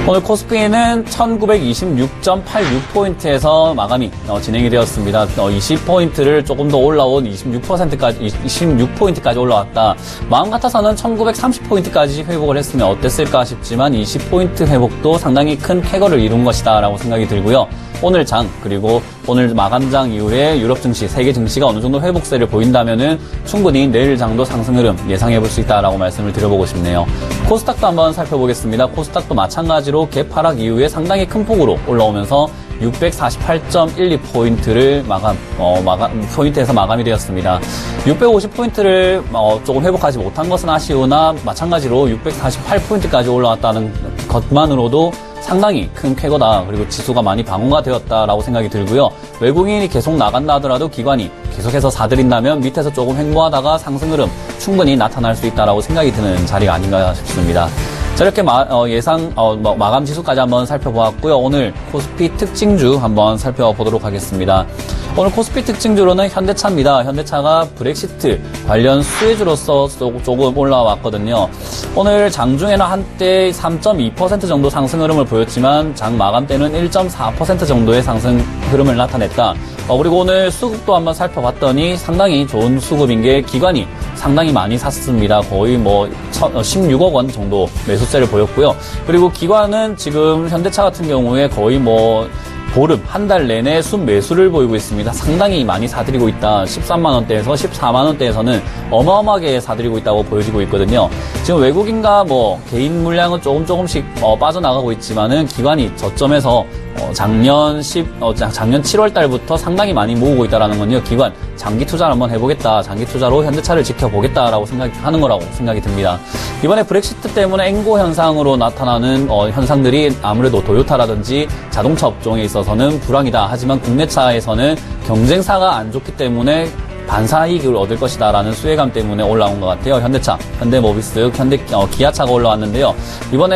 오늘 코스피는 1926.86포인트에서 마감이 진행이 되었습니다. 20포인트를 조금 더 올라온 26포인트까지 올라왔다. 마음 같아서는 1930포인트까지 회복을 했으면 어땠을까 싶지만 20포인트 회복도 상당히 큰 쾌거를 이룬 것이다 라고 생각이 들고요. 오늘 장 그리고 오늘 마감장 이후에 유럽 증시, 세계 증시가 어느 정도 회복세를 보인다면은 충분히 내일 장도 상승 흐름 예상해 볼 수 있다라고 말씀을 드려보고 싶네요. 코스닥도 한번 살펴보겠습니다. 코스닥도 마찬가지로 갭 하락 이후에 상당히 큰 폭으로 올라오면서 648.12포인트를 포인트에서 마감이 되었습니다. 650포인트를 조금 회복하지 못한 것은 아쉬우나 마찬가지로 648포인트까지 올라왔다는 것만으로도 상당히 큰 쾌거다. 그리고 지수가 많이 방어가 되었다라고 생각이 들고요. 외국인이 계속 나간다 하더라도 기관이 계속해서 사들인다면 밑에서 조금 횡보하다가 상승 흐름 충분히 나타날 수 있다라고 생각이 드는 자리가 아닌가 싶습니다. 자, 이렇게 마감 지수까지 한번 살펴보았고요. 오늘 코스피 특징주 한번 살펴보도록 하겠습니다. 오늘 코스피 특징주로는 현대차입니다. 현대차가 브렉시트 관련 수혜주로서 조금 올라왔거든요. 오늘 장중에는 한때 3.2% 정도 상승 흐름을 보였지만 장 마감 때는 1.4% 정도의 상승 흐름을 나타냈다. 그리고 오늘 수급도 한번 살펴봤더니 상당히 좋은 수급인 게 기관이 상당히 많이 샀습니다. 거의 16억 원 정도 매수세를 보였고요. 그리고 기관은 지금 현대차 같은 경우에 거의 보름, 한 달 내내 순매수를 보이고 있습니다. 상당히 많이 사들이고 있다. 13만원대에서 14만원대에서는 어마어마하게 사들이고 있다고 보여지고 있거든요. 지금 외국인과 개인 물량은 조금씩 빠져나가고 있지만은 기관이 저점에서 작년 7월 달부터 상당히 많이 모으고 있다라는 건요. 기관 장기 투자를 한번 해보겠다. 장기 투자로 현대차를 지켜보겠다라고 생각하는 거라고 생각이 듭니다. 이번에 브렉시트 때문에 앵고 현상으로 나타나는 현상들이 아무래도 도요타라든지 자동차 업종에 있어서는 불황이다. 하지만 국내차에서는 경쟁사가 안 좋기 때문에 반사이익을 얻을 것이다라는 수혜감 때문에 올라온 것 같아요. 현대차, 현대모비스, 기아차가 올라왔는데요. 이번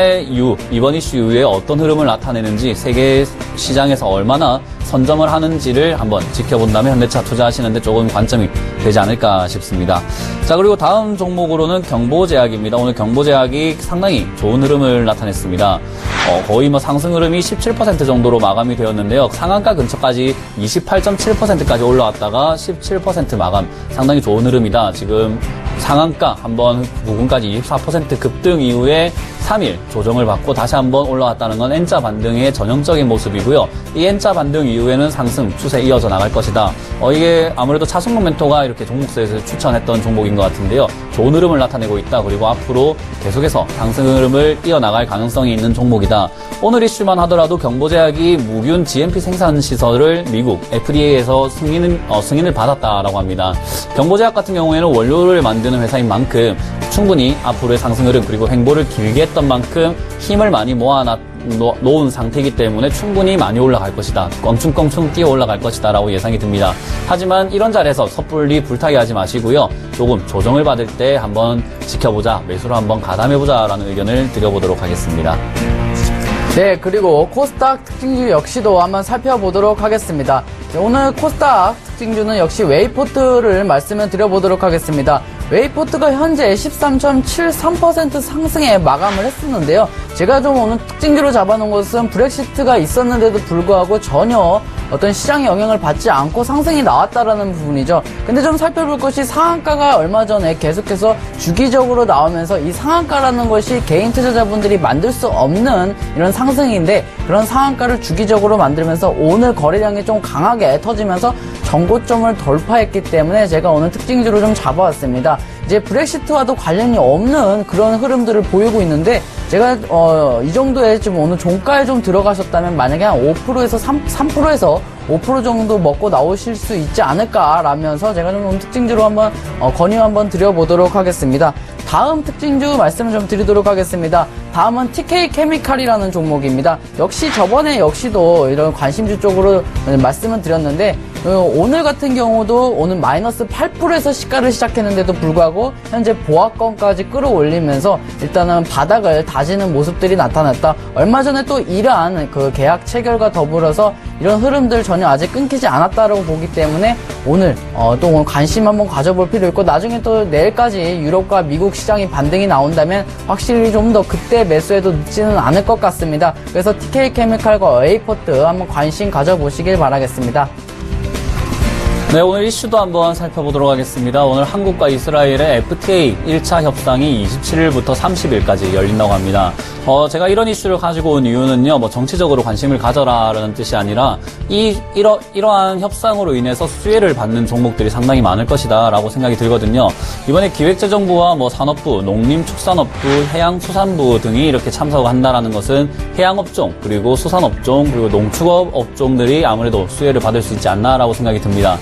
이슈 이후에 어떤 흐름을 나타내는지 세계 시장에서 얼마나 선점을 하는지를 한번 지켜본다면 현대차 투자하시는데 조금 관점이 되지 않을까 싶습니다. 자, 그리고 다음 종목으로는 경보제약입니다. 오늘 경보제약이 상당히 좋은 흐름을 나타냈습니다. 거의 상승 흐름이 17% 정도로 마감이 되었는데요. 상한가 근처까지 28.7%까지 올라왔다가 17% 마감. 상당히 좋은 흐름이다. 지금 상한가 한번 부근까지 24% 급등 이후에 3일 조정을 받고 다시 한번 올라왔다는 건 N자 반등의 전형적인 모습이고요. 이 N자 반등 이후에는 상승 추세 이어져 나갈 것이다. 이게 아무래도 차순 모멘토가 이렇게 종목수에서 추천했던 종목인 것 같은데요. 좋은 흐름을 나타내고 있다. 그리고 앞으로 계속해서 상승 흐름을 이어나갈 가능성이 있는 종목이다. 오늘 이슈만 하더라도 경보제약이 무균 GMP 생산 시설을 미국 FDA에서 승인을 받았다라고 합니다. 경보제약 같은 경우에는 원료를 만드는 회사인 만큼 충분히 앞으로의 상승 흐름 그리고 횡보를 길게 했던 만큼 힘을 많이 놓은 상태이기 때문에 충분히 많이 올라갈 것이다. 껑충껑충 뛰어 올라갈 것이다 라고 예상이 듭니다. 하지만 이런 자리에서 섣불리 불타기 하지 마시고요. 조금 조정을 받을 때 한번 지켜보자. 매수로 한번 가담해보자 라는 의견을 드려보도록 하겠습니다. 네, 그리고 코스닥 특징주 역시도 한번 살펴보도록 하겠습니다. 오늘 코스닥 특징주는 역시 웨이포트를 말씀을 드려보도록 하겠습니다. 웨이포트가 현재 13.73% 상승에 마감을 했었는데요. 제가 좀 오늘 특징주로 잡아놓은 것은 브렉시트가 있었는데도 불구하고 전혀 어떤 시장의 영향을 받지 않고 상승이 나왔다라는 부분이죠. 근데 좀 살펴볼 것이 상한가가 얼마 전에 계속해서 주기적으로 나오면서 이 상한가라는 것이 개인 투자자분들이 만들 수 없는 이런 상승인데 그런 상한가를 주기적으로 만들면서 오늘 거래량이 좀 강하게 터지면서 정고점을 돌파했기 때문에 제가 오늘 특징주로 좀 잡아왔습니다. 이제 브렉시트와도 관련이 없는 그런 흐름들을 보이고 있는데 제가 이 정도에 좀 오늘 종가에 좀 들어가셨다면 만약에 한 5%에서 3%에서 5% 정도 먹고 나오실 수 있지 않을까라면서 제가 좀 오늘 특징주로 한번 건의 한번 드려보도록 하겠습니다. 다음 특징주 말씀을 좀 드리도록 하겠습니다. 다음은 TK 케미칼이라는 종목입니다. 역시 저번에 역시도 이런 관심주 쪽으로 말씀을 드렸는데 오늘 같은 경우도 오늘 마이너스 8%에서 시가를 시작했는데도 불구하고 현재 보합권까지 끌어올리면서 일단은 바닥을 다지는 모습들이 나타났다. 얼마 전에 또 이러한 그 계약 체결과 더불어서 이런 흐름들 전혀 아직 끊기지 않았다라고 보기 때문에 오늘 또 오늘 관심 한번 가져볼 필요 있고 나중에 또 내일까지 유럽과 미국 시장이 반등이 나온다면 확실히 좀 더 그때 매수해도 늦지는 않을 것 같습니다. 그래서 TK 케미칼과 웨이포트 한번 관심 가져보시길 바라겠습니다. 네, 오늘 이슈도 한번 살펴보도록 하겠습니다. 오늘 한국과 이스라엘의 FTA 1차 협상이 27일부터 30일까지 열린다고 합니다. 제가 이런 이슈를 가지고 온 이유는요, 정치적으로 관심을 가져라라는 뜻이 아니라, 이러한 협상으로 인해서 수혜를 받는 종목들이 상당히 많을 것이다, 라고 생각이 들거든요. 이번에 기획재정부와 산업부, 농림축산업부, 해양수산부 등이 이렇게 참석을 한다라는 것은 해양업종, 그리고 수산업종, 그리고 농축업 업종들이 아무래도 수혜를 받을 수 있지 않나라고 생각이 듭니다.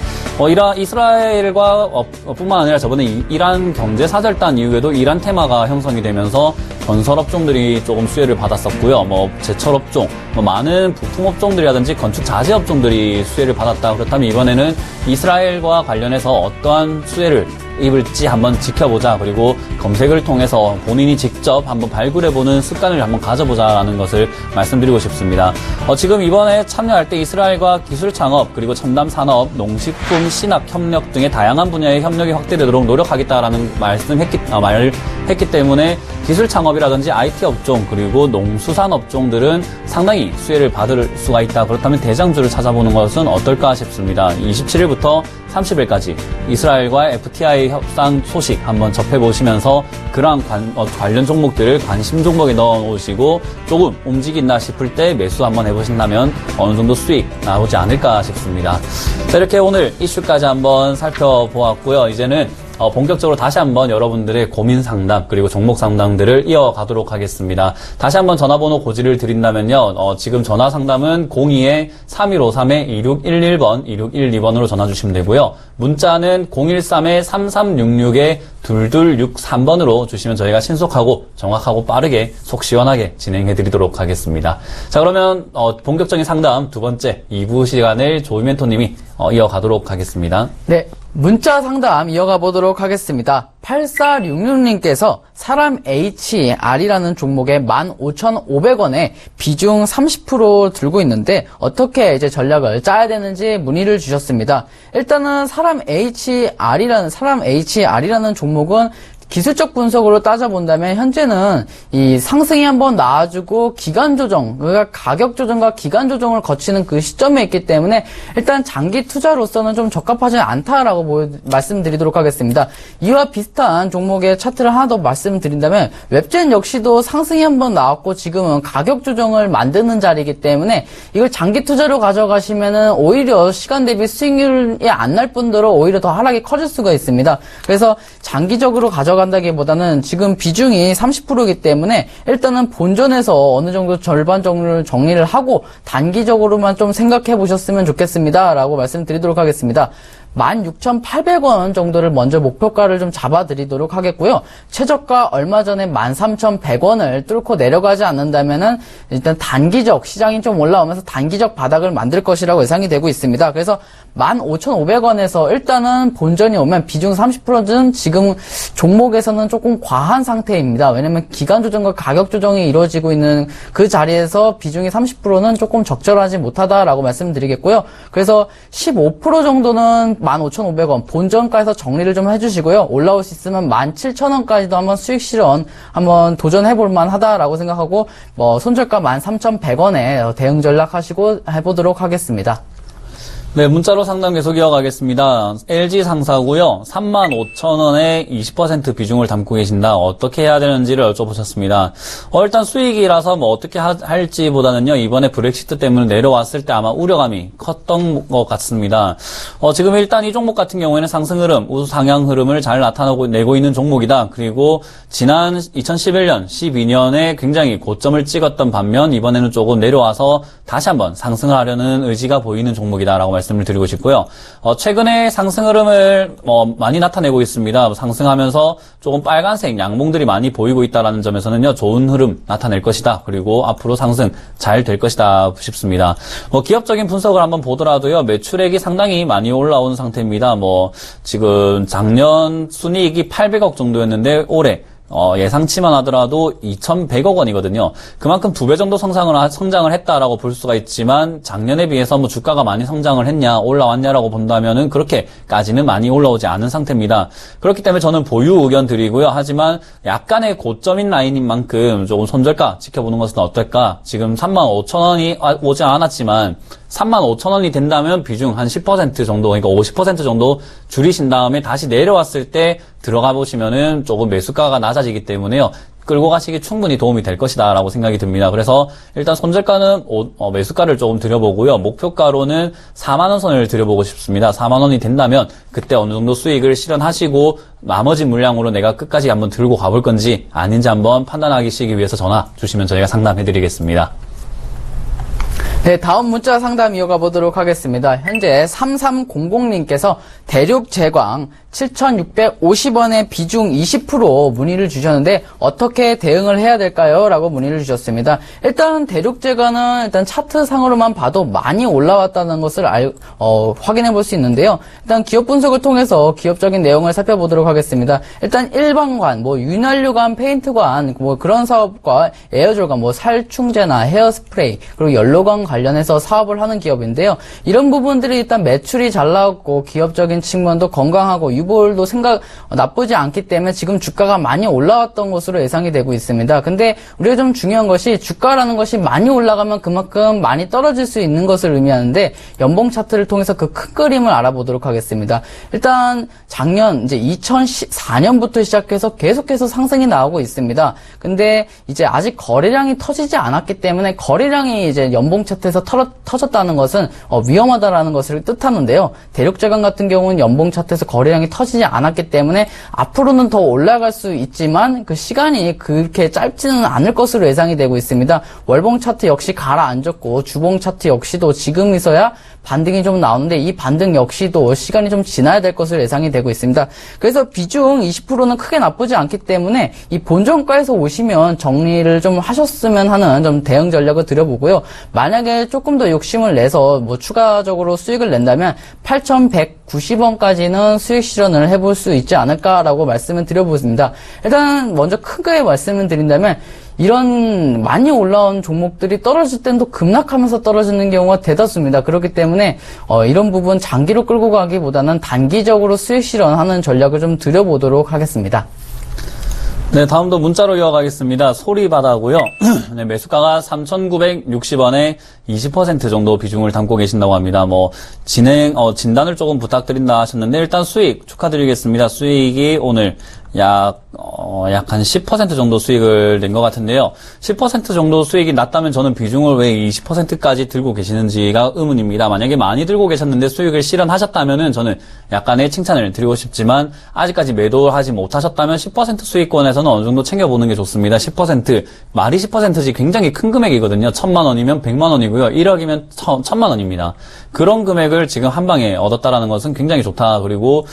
이스라엘과 뿐만 아니라 저번에 이란 경제사절단 이후에도 이란 테마가 형성이 되면서 건설업종들이 조금 수혜를 받았었고요. 제철업종, 많은 부품업종들이라든지 건축자재업종들이 수혜를 받았다. 그렇다면 이번에는 이스라엘과 관련해서 어떠한 수혜를 입을지 한번 지켜보자. 그리고 검색을 통해서 본인이 직접 한번 발굴해보는 습관을 한번 가져보자라는 것을 말씀드리고 싶습니다. 지금 이번에 참여할 때 이스라엘과 기술창업, 그리고 첨단산업, 농식품, 신학, 협력 등의 다양한 분야의 협력이 확대되도록 노력하겠다라는 말을 했기 때문에 기술창업이라든지 IT 업종, 그리고 농수산 업종들은 상당히 수혜를 받을 수가 있다. 그렇다면 대장주를 찾아보는 것은 어떨까 싶습니다. 27일부터 30일까지 이스라엘과 FTA 협상 소식 한번 접해보시면서 그러한 관련 종목들을 관심 종목에 넣어놓으시고 조금 움직인다 싶을 때 매수 한번 해보신다면 어느 정도 수익 나오지 않을까 싶습니다. 자, 이렇게 오늘 이슈까지 한번 살펴보았고요. 이제는 본격적으로 다시 한번 여러분들의 고민 상담 그리고 종목 상담들을 이어가도록 하겠습니다. 다시 한번 전화번호 고지를 드린다면요. 지금 전화 상담은 02-3153-2611번, 2612번으로 전화 주시면 되고요. 문자는 013-3366-2263번으로 주시면 저희가 신속하고 정확하고 빠르게 속 시원하게 진행해 드리도록 하겠습니다. 자, 그러면 본격적인 상담 두 번째 2부 시간을 조이 멘토님이 이어가도록 하겠습니다. 네, 문자 상담 이어가 보도록 하겠습니다. 8466님께서 사람 HR이라는 종목에 15,500원에 비중 30% 들고 있는데 어떻게 이제 전략을 짜야 되는지 문의를 주셨습니다. 일단은 사람 HR이라는 종목은 기술적 분석으로 따져본다면 현재는 이 상승이 한번 나와주고 기간 조정, 그러니까 가격 조정과 기간 조정을 거치는 그 시점에 있기 때문에 일단 장기 투자로서는 좀 적합하지 않다라고 말씀드리도록 하겠습니다. 이와 비슷한 종목의 차트를 하나 더 말씀드린다면 웹젠 역시도 상승이 한번 나왔고 지금은 가격 조정을 만드는 자리이기 때문에 이걸 장기 투자로 가져가시면은 오히려 시간 대비 수익률이 안 날 뿐더러 오히려 더 하락이 커질 수가 있습니다. 그래서 장기적으로 가져간다기보다는 지금 비중이 30%이기 때문에 일단은 본전에서 어느 정도 절반 정리를 하고 단기적으로만 좀 생각해 보셨으면 좋겠습니다. 라고 말씀드리도록 하겠습니다. 16,800원 정도를 먼저 목표가를 좀 잡아드리도록 하겠고요. 최저가 얼마 전에 13,100원을 뚫고 내려가지 않는다면은 일단 단기적, 시장이 좀 올라오면서 단기적 바닥을 만들 것이라고 예상이 되고 있습니다. 그래서 15,500원에서 일단은 본전이 오면 비중 30%는 지금 종목에서는 조금 과한 상태입니다. 왜냐면 기간 조정과 가격 조정이 이루어지고 있는 그 자리에서 비중이 30%는 조금 적절하지 못하다라고 말씀드리겠고요. 그래서 15% 정도는 15,500원 본전가에서 정리를 좀 해주시고요. 올라올 수 있으면 17,000원까지도 한번 수익 실현 한번 도전해볼 만하다라고 생각하고 손절가 13,100원에 대응 전략 하시고 해보도록 하겠습니다. 네, 문자로 상담 계속 이어가겠습니다. LG 상사고요. 35,000원에 20% 비중을 담고 계신다. 어떻게 해야 되는지를 여쭤보셨습니다. 일단 수익이라서 어떻게 할지보다는요. 이번에 브렉시트 때문에 내려왔을 때 아마 우려감이 컸던 것 같습니다. 지금 일단 이 종목 같은 경우에는 상승 흐름, 우상향 흐름을 잘 나타내고 있는 종목이다. 그리고 지난 2011년, 12년에 굉장히 고점을 찍었던 반면 이번에는 조금 내려와서 다시 한번 상승을 하려는 의지가 보이는 종목이다라고 말씀을 드리고 싶고요. 최근에 상승 흐름을 많이 나타내고 있습니다. 상승하면서 조금 빨간색 양봉들이 많이 보이고 있다는 점에서는요. 좋은 흐름 나타낼 것이다. 그리고 앞으로 상승 잘 될 것이다 싶습니다. 기업적인 분석을 한번 보더라도요. 매출액이 상당히 많이 올라온 상태입니다. 지금 작년 순이익이 800억 정도였는데 올해 예상치만 하더라도 2,100억 원이거든요. 그만큼 2배 정도 성장을 했다라고 볼 수가 있지만 작년에 비해서 주가가 많이 성장을 했냐, 올라왔냐라고 본다면은 그렇게까지는 많이 올라오지 않은 상태입니다. 그렇기 때문에 저는 보유 의견 드리고요. 하지만 약간의 고점인 라인인 만큼 조금 손절가 지켜보는 것은 어떨까? 지금 35,000원이 오지 않았지만 35,000원이 된다면 비중 한 10% 정도, 그러니까 50% 정도 줄이신 다음에 다시 내려왔을 때 들어가 보시면은 조금 매수가가 낮아지기 때문에요. 끌고 가시기 충분히 도움이 될 것이다 라고 생각이 듭니다. 그래서 일단 손절가는 매수가를 조금 드려보고요. 목표가로는 4만원 선을 드려보고 싶습니다. 4만원이 된다면 그때 어느 정도 수익을 실현하시고 나머지 물량으로 내가 끝까지 한번 들고 가볼 건지 아닌지 한번 판단하시기 위해서 전화 주시면 저희가 상담해드리겠습니다. 네, 다음 문자 상담 이어가 보도록 하겠습니다. 현재 3300님께서 대륙제광 7,650원의 비중 20% 문의를 주셨는데 어떻게 대응을 해야 될까요? 라고 문의를 주셨습니다. 일단 대륙제광은 일단 차트상으로만 봐도 많이 올라왔다는 것을 확인해 볼 수 있는데요. 일단 기업 분석을 통해서 기업적인 내용을 살펴보도록 하겠습니다. 일단 일반관, 윤활유관, 페인트관, 그런 사업과 에어졸관, 살충제나 헤어스프레이, 그리고 연로관 관련해서 사업을 하는 기업인데요. 이런 부분들이 일단 매출이 잘 나왔고 기업적인 측면도 건강하고 유보율도 나쁘지 않기 때문에 지금 주가가 많이 올라왔던 것으로 예상이 되고 있습니다. 근데 우리가 좀 중요한 것이 주가라는 것이 많이 올라가면 그만큼 많이 떨어질 수 있는 것을 의미하는데 연봉 차트를 통해서 그 큰 그림을 알아보도록 하겠습니다. 일단 작년 이제 2014년부터 시작해서 계속해서 상승이 나오고 있습니다. 근데 이제 아직 거래량이 터지지 않았기 때문에 거래량이 이제 연봉 차트에서 터졌다는 것은 위험하다라는 것을 뜻하는데요. 대륙제광 같은 경우는 연봉 차트에서 거래량이 터지지 않았기 때문에 앞으로는 더 올라갈 수 있지만 그 시간이 그렇게 짧지는 않을 것으로 예상이 되고 있습니다. 월봉 차트 역시 가라앉았고 주봉 차트 역시도 지금이서야 반등이 좀 나오는데 이 반등 역시도 시간이 좀 지나야 될 것으로 예상이 되고 있습니다. 그래서 비중 20%는 크게 나쁘지 않기 때문에 이 본전가에서 오시면 정리를 좀 하셨으면 하는 좀 대응 전략을 드려보고요. 만약에 조금 더 욕심을 내서 추가적으로 수익을 낸다면 8,190원까지는 수익 실현을 해볼 수 있지 않을까라고 말씀을 드려보겠습니다. 일단 먼저 크게 말씀을 드린다면 이런 많이 올라온 종목들이 떨어질 땐 또 급락하면서 떨어지는 경우가 대다수입니다. 그렇기 때문에 이런 부분 장기로 끌고 가기보다는 단기적으로 수익 실현하는 전략을 좀 드려보도록 하겠습니다. 네, 다음도 문자로 이어가겠습니다. 소리바다고요. 네, 매수가가 3,960원에 20% 정도 비중을 담고 계신다고 합니다. 진단을 조금 부탁드린다 하셨는데, 일단 수익 축하드리겠습니다. 수익이 오늘 약 한 10% 정도 수익을 낸 것 같은데요. 10% 정도 수익이 났다면 저는 비중을 왜 20%까지 들고 계시는지가 의문입니다. 만약에 많이 들고 계셨는데 수익을 실현하셨다면은 저는 약간의 칭찬을 드리고 싶지만 아직까지 매도하지 못하셨다면 10% 수익권에서는 어느 정도 챙겨보는 게 좋습니다. 10%, 말이 10%지 굉장히 큰 금액이거든요. 1,000만 원이면 100만 원이고요. 1억이면 1,000만 원입니다. 그런 금액을 지금 한 방에 얻었다라는 것은 굉장히 좋다. 그리고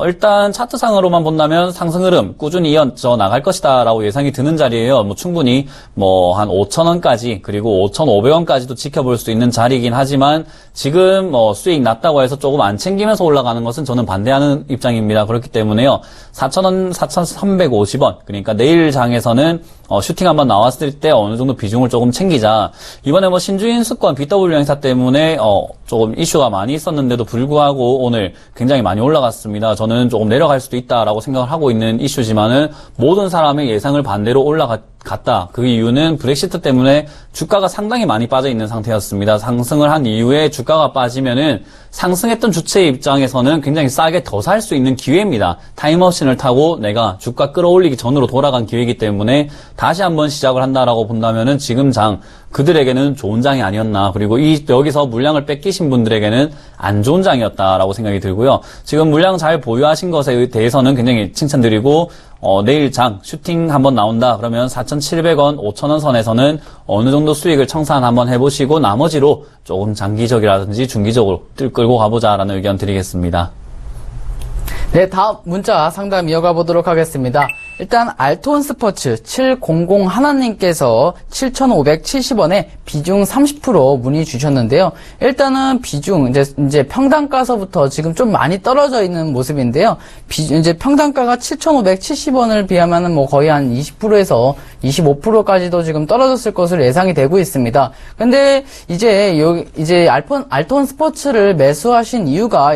일단 차트상으로만 본다면 상승 흐름 꾸준히 이어져 나갈 것이다 라고 예상이 드는 자리예요. 충분히 한 5,000원까지 그리고 5,500원까지도 지켜볼 수 있는 자리이긴 하지만 지금 수익 났다고 해서 조금 안 챙기면서 올라가는 것은 저는 반대하는 입장입니다. 그렇기 때문에요. 4,000원, 4,350원 그러니까 내일 장에서는 슈팅 한번 나왔을 때 어느 정도 비중을 조금 챙기자. 이번에 신주인 수권 BW 행사 때문에 조금 이슈가 많이 있었는데도 불구하고 오늘 굉장히 많이 올라갔습니다. 저는 조금 내려갈 수도 있다라고 생각을 하고 있는 이슈지만은 모든 사람의 예상을 반대로 올라갔다. 그 이유는 브렉시트 때문에 주가가 상당히 많이 빠져 있는 상태였습니다. 상승을 한 이후에 주가가 빠지면은 상승했던 주체의 입장에서는 굉장히 싸게 더 살 수 있는 기회입니다. 타임머신을 타고 내가 주가 끌어올리기 전으로 돌아간 기회이기 때문에 다시 한번 시작을 한다라고 본다면은 지금 장 그들에게는 좋은 장이 아니었나. 그리고 여기서 물량을 뺏기신 분들에게는 안 좋은 장이었다라고 생각이 들고요. 지금 물량 잘 보유하신 것에 대해서는 굉장히 칭찬드리고 내일 장 슈팅 한번 나온다 그러면 4,700원, 5,000원 선에서는 어느 정도 수익을 청산 한번 해보시고 나머지로 조금 장기적이라든지 중기적으로 끌고 가보자라는 의견 드리겠습니다. 네, 다음 문자 상담 이어가 보도록 하겠습니다. 일단 알톤 스포츠 700 하나님께서 7,570원에 비중 30% 문의 주셨는데요. 일단은 비중 이제 평단가서부터 지금 좀 많이 떨어져 있는 모습인데요. 이제 평단가가 7,570원을 비하면은 거의 한 20%에서 25%까지도 지금 떨어졌을 것으로 예상이 되고 있습니다. 근데 이제 알톤 스포츠를 매수하신 이유가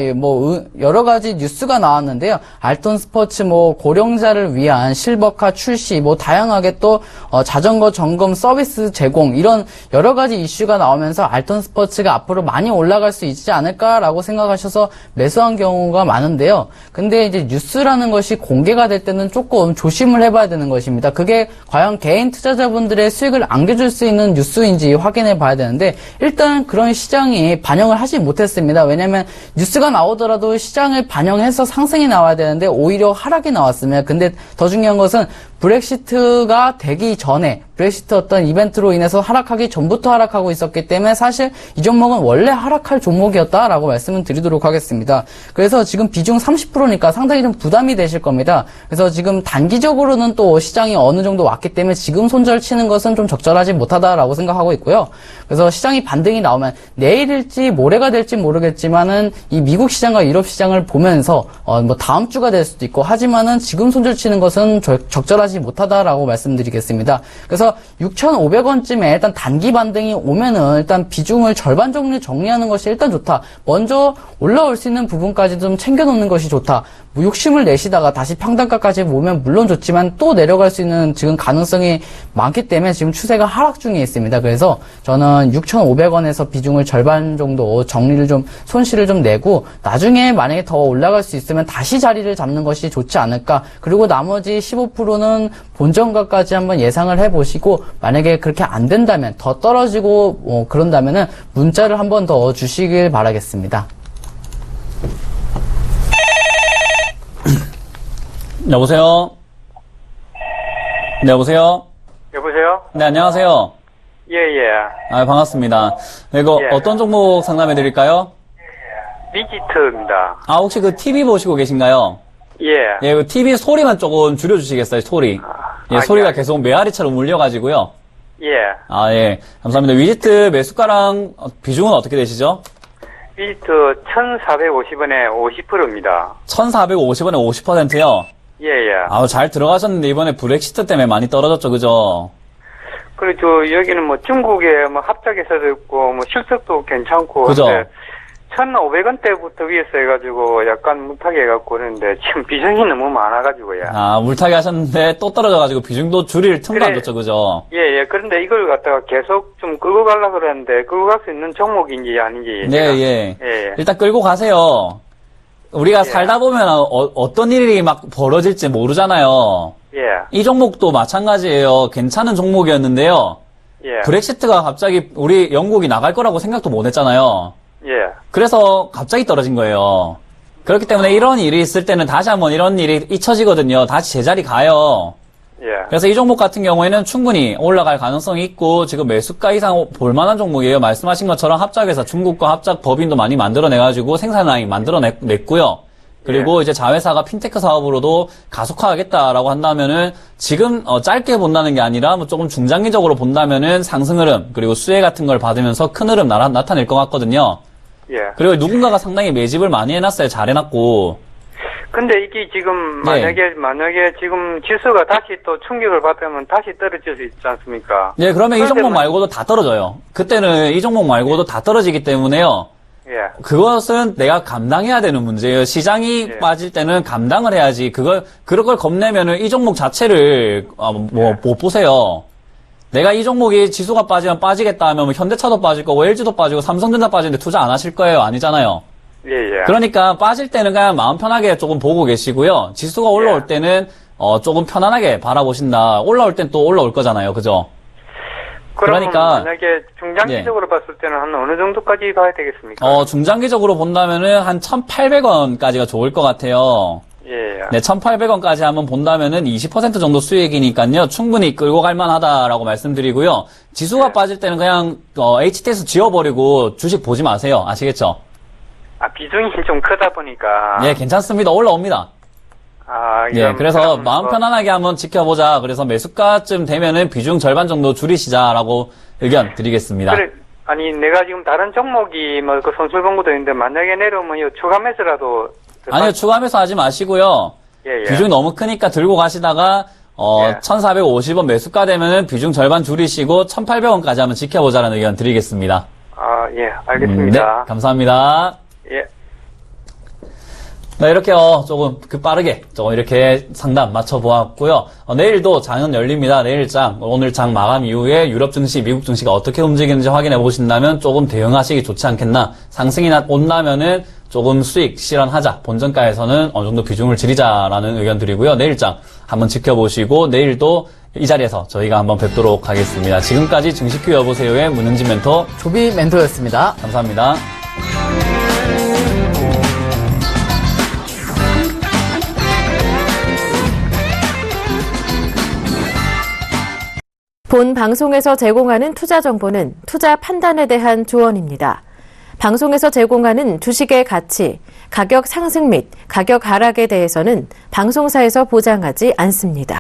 여러 가지 뉴스가 나왔는데요. 알톤 스포츠 고령자를 위한 실버카 출시, 다양하게 또 자전거 점검 서비스 제공 이런 여러 가지 이슈가 나오면서 알톤 스포츠가 앞으로 많이 올라갈 수 있지 않을까라고 생각하셔서 매수한 경우가 많은데요. 근데 이제 뉴스라는 것이 공개가 될 때는 조금 조심을 해봐야 되는 것입니다. 그게 과연 개인 투자자분들의 수익을 안겨줄 수 있는 뉴스인지 확인해 봐야 되는데 일단 그런 시장이 반영을 하지 못했습니다. 왜냐하면 뉴스가 나오더라도 시장을 반영해서 상승이 나와야 되는데 오히려 하락이 나왔습니다. 근데 더 중요한 것은 브렉시트가 되기 전에 브렉시트 어떤 이벤트로 인해서 하락하기 전부터 하락하고 있었기 때문에 사실 이 종목은 원래 하락할 종목이었다라고 말씀을 드리도록 하겠습니다. 그래서 지금 비중 30%니까 상당히 좀 부담이 되실 겁니다. 그래서 지금 단기적으로는 또 시장이 어느 정도 왔기 때문에 지금 손절 치는 것은 좀 적절하지 못하다라고 생각하고 있고요. 그래서 시장이 반등이 나오면 내일일지 모레가 될지 모르겠지만은 이 미국 시장과 유럽 시장을 보면서 다음 주가 될 수도 있고 하지만은 지금 손절 치는 것은 적절하지 못하다라고 말씀드리겠습니다. 그래서 6,500원쯤에 일단 단기 반등이 오면은 일단 비중을 절반 정도 정리하는 것이 일단 좋다. 먼저 올라올 수 있는 부분까지 좀 챙겨놓는 것이 좋다. 욕심을 내시다가 다시 평단가까지 모으면 물론 좋지만 또 내려갈 수 있는 지금 가능성이 많기 때문에 지금 추세가 하락 중에 있습니다. 그래서 저는 6,500원에서 비중을 절반 정도 정리를 손실을 좀 내고 나중에 만약에 더 올라갈 수 있으면 다시 자리를 잡는 것이 좋지 않을까. 그리고 나머지 15%는 본전가까지 한번 예상을 해보시고 만약에 그렇게 안 된다면 더 떨어지고 그런다면은 문자를 한번 더 주시길 바라겠습니다. 여보세요? 네, 여보세요? 여보세요? 네, 안녕하세요. 예. 반갑습니다. 네, 이거 예. 어떤 종목 상담해 드릴까요? 비지트입니다. 혹시 그 TV 보시고 계신가요? 예. 예, 그 TV 소리만 조금 줄여주시겠어요, 소리. 소리가 예. 계속 메아리처럼 울려가지고요. 예. 예. 감사합니다. 위지트 매수가랑 비중은 어떻게 되시죠? 비지트 1,450원에 50%입니다. 1,450원에 50%요? 예. 잘 들어가셨는데 이번에 브렉시트 때문에 많이 떨어졌죠, 그죠? 그리고 여기는 중국에 합작에서도 있고, 실적도 괜찮고. 그죠? 근데 1,500원대부터 위에서 해가지고 약간 물타기 해갖고 그러는데 지금 비중이 너무 많아가지고요. 아, 물타기 하셨는데 또 떨어져가지고 비중도 줄일 틈도 안 그래. 줬죠, 그죠? 예. 그런데 이걸 갖다가 계속 좀 끌고 가려고 그러는데 끌고 갈 수 있는 종목인지 아닌지. 네, 제가- 예. 예. 일단 끌고 가세요. 우리가 예. 살다 보면 어떤 일이 막 벌어질지 모르잖아요. 예. 이 종목도 마찬가지예요. 괜찮은 종목이었는데요. 예. 브렉시트가 갑자기 우리 영국이 나갈 거라고 생각도 못 했잖아요. 예. 그래서 갑자기 떨어진 거예요. 그렇기 때문에 이런 일이 있을 때는 다시 한번 이런 일이 잊혀지거든요. 다시 제자리 가요. 예. 그래서 이 종목 같은 경우에는 충분히 올라갈 가능성이 있고 지금 매수가 이상 볼만한 종목이에요. 말씀하신 것처럼 합작해서 중국과 합작 법인도 많이 만들어내가지고 생산 라인 만들어냈고요. 그리고 이제 자회사가 핀테크 사업으로도 가속화하겠다라고 한다면은 지금 짧게 본다는 게 아니라 뭐 조금 중장기적으로 본다면은 상승 흐름 그리고 수혜 같은 걸 받으면서 큰 흐름 나타낼 것 같거든요. 예. 그리고 누군가가 상당히 매집을 많이 해놨어요. 잘 해놨고. 근데 이게 지금 네. 만약에 지금 지수가 다시 또 충격을 받으면 다시 떨어질 수 있지 않습니까? 네, 그러면 이 종목 그러면- 말고도 다 떨어져요. 그때는 이 종목 말고도 다 떨어지기 때문에요. 예. 그것은 내가 감당해야 되는 문제예요. 시장이 예. 빠질 때는 감당을 해야지. 그런 걸 겁내면은 이 종목 자체를, 못 보세요. 내가 이 종목이 지수가 빠지면 빠지겠다 하면 뭐 현대차도 빠질 거고, LG도 빠지고, 삼성전자 빠지는데 투자 안 하실 거예요? 아니잖아요. 예. 그러니까 빠질 때는 그냥 마음 편하게 조금 보고 계시고요. 지수가 올라올 예. 때는, 조금 편안하게 바라보신다. 올라올 땐 또 올라올 거잖아요. 그죠? 그러면 그러니까- 만약에 중장기적으로 봤을 때는 한 어느 정도까지 가야 되겠습니까? 중장기적으로 본다면은 한 1,800원까지가 좋을 것 같아요. 예. 네, 1,800원까지 한번 본다면은 20% 정도 수익이니까요. 충분히 끌고 갈 만하다라고 말씀드리고요. 지수가 네. 빠질 때는 그냥 HTS 지워버리고 주식 보지 마세요. 아시겠죠? 비중이 좀 크다 보니까. 네, 괜찮습니다. 올라옵니다. 예, 그래서 마음 편안하게 한번 지켜보자. 그래서 매수가쯤 되면은 비중 절반 정도 줄이시자라고 의견 드리겠습니다. 그래, 아니, 내가 지금 다른 종목이 뭐 그 손실봉구도 있는데 만약에 내려오면 이거 추가 매수라도. 아니요, 추가 매수 하지 마시고요. 예. 비중이 너무 크니까 들고 가시다가 예. 1,450원 매수가 되면은 비중 절반 줄이시고 1,800원까지 한번 지켜보자는 의견 드리겠습니다. 예, 네, 알겠습니다. 감사합니다. 예. 네, 이렇게 조금 빠르게 조금 이렇게 상담 맞춰보았고요. 내일도 장은 열립니다. 내일 장, 오늘 장 마감 이후에 유럽 증시, 미국 증시가 어떻게 움직이는지 확인해 보신다면 조금 대응하시기 좋지 않겠나. 상승이 온다면은 조금 수익 실현하자. 본전가에서는 어느 정도 비중을 줄이자라는 의견 드리고요. 내일 장 한번 지켜보시고 내일도 이 자리에서 저희가 한번 뵙도록 하겠습니다. 지금까지 증시큐 여보세요의 문은진 멘토 조비 멘토였습니다. 감사합니다. 본 방송에서 제공하는 투자 정보는 투자 판단에 대한 조언입니다. 방송에서 제공하는 주식의 가치, 가격 상승 및 가격 하락에 대해서는 방송사에서 보장하지 않습니다.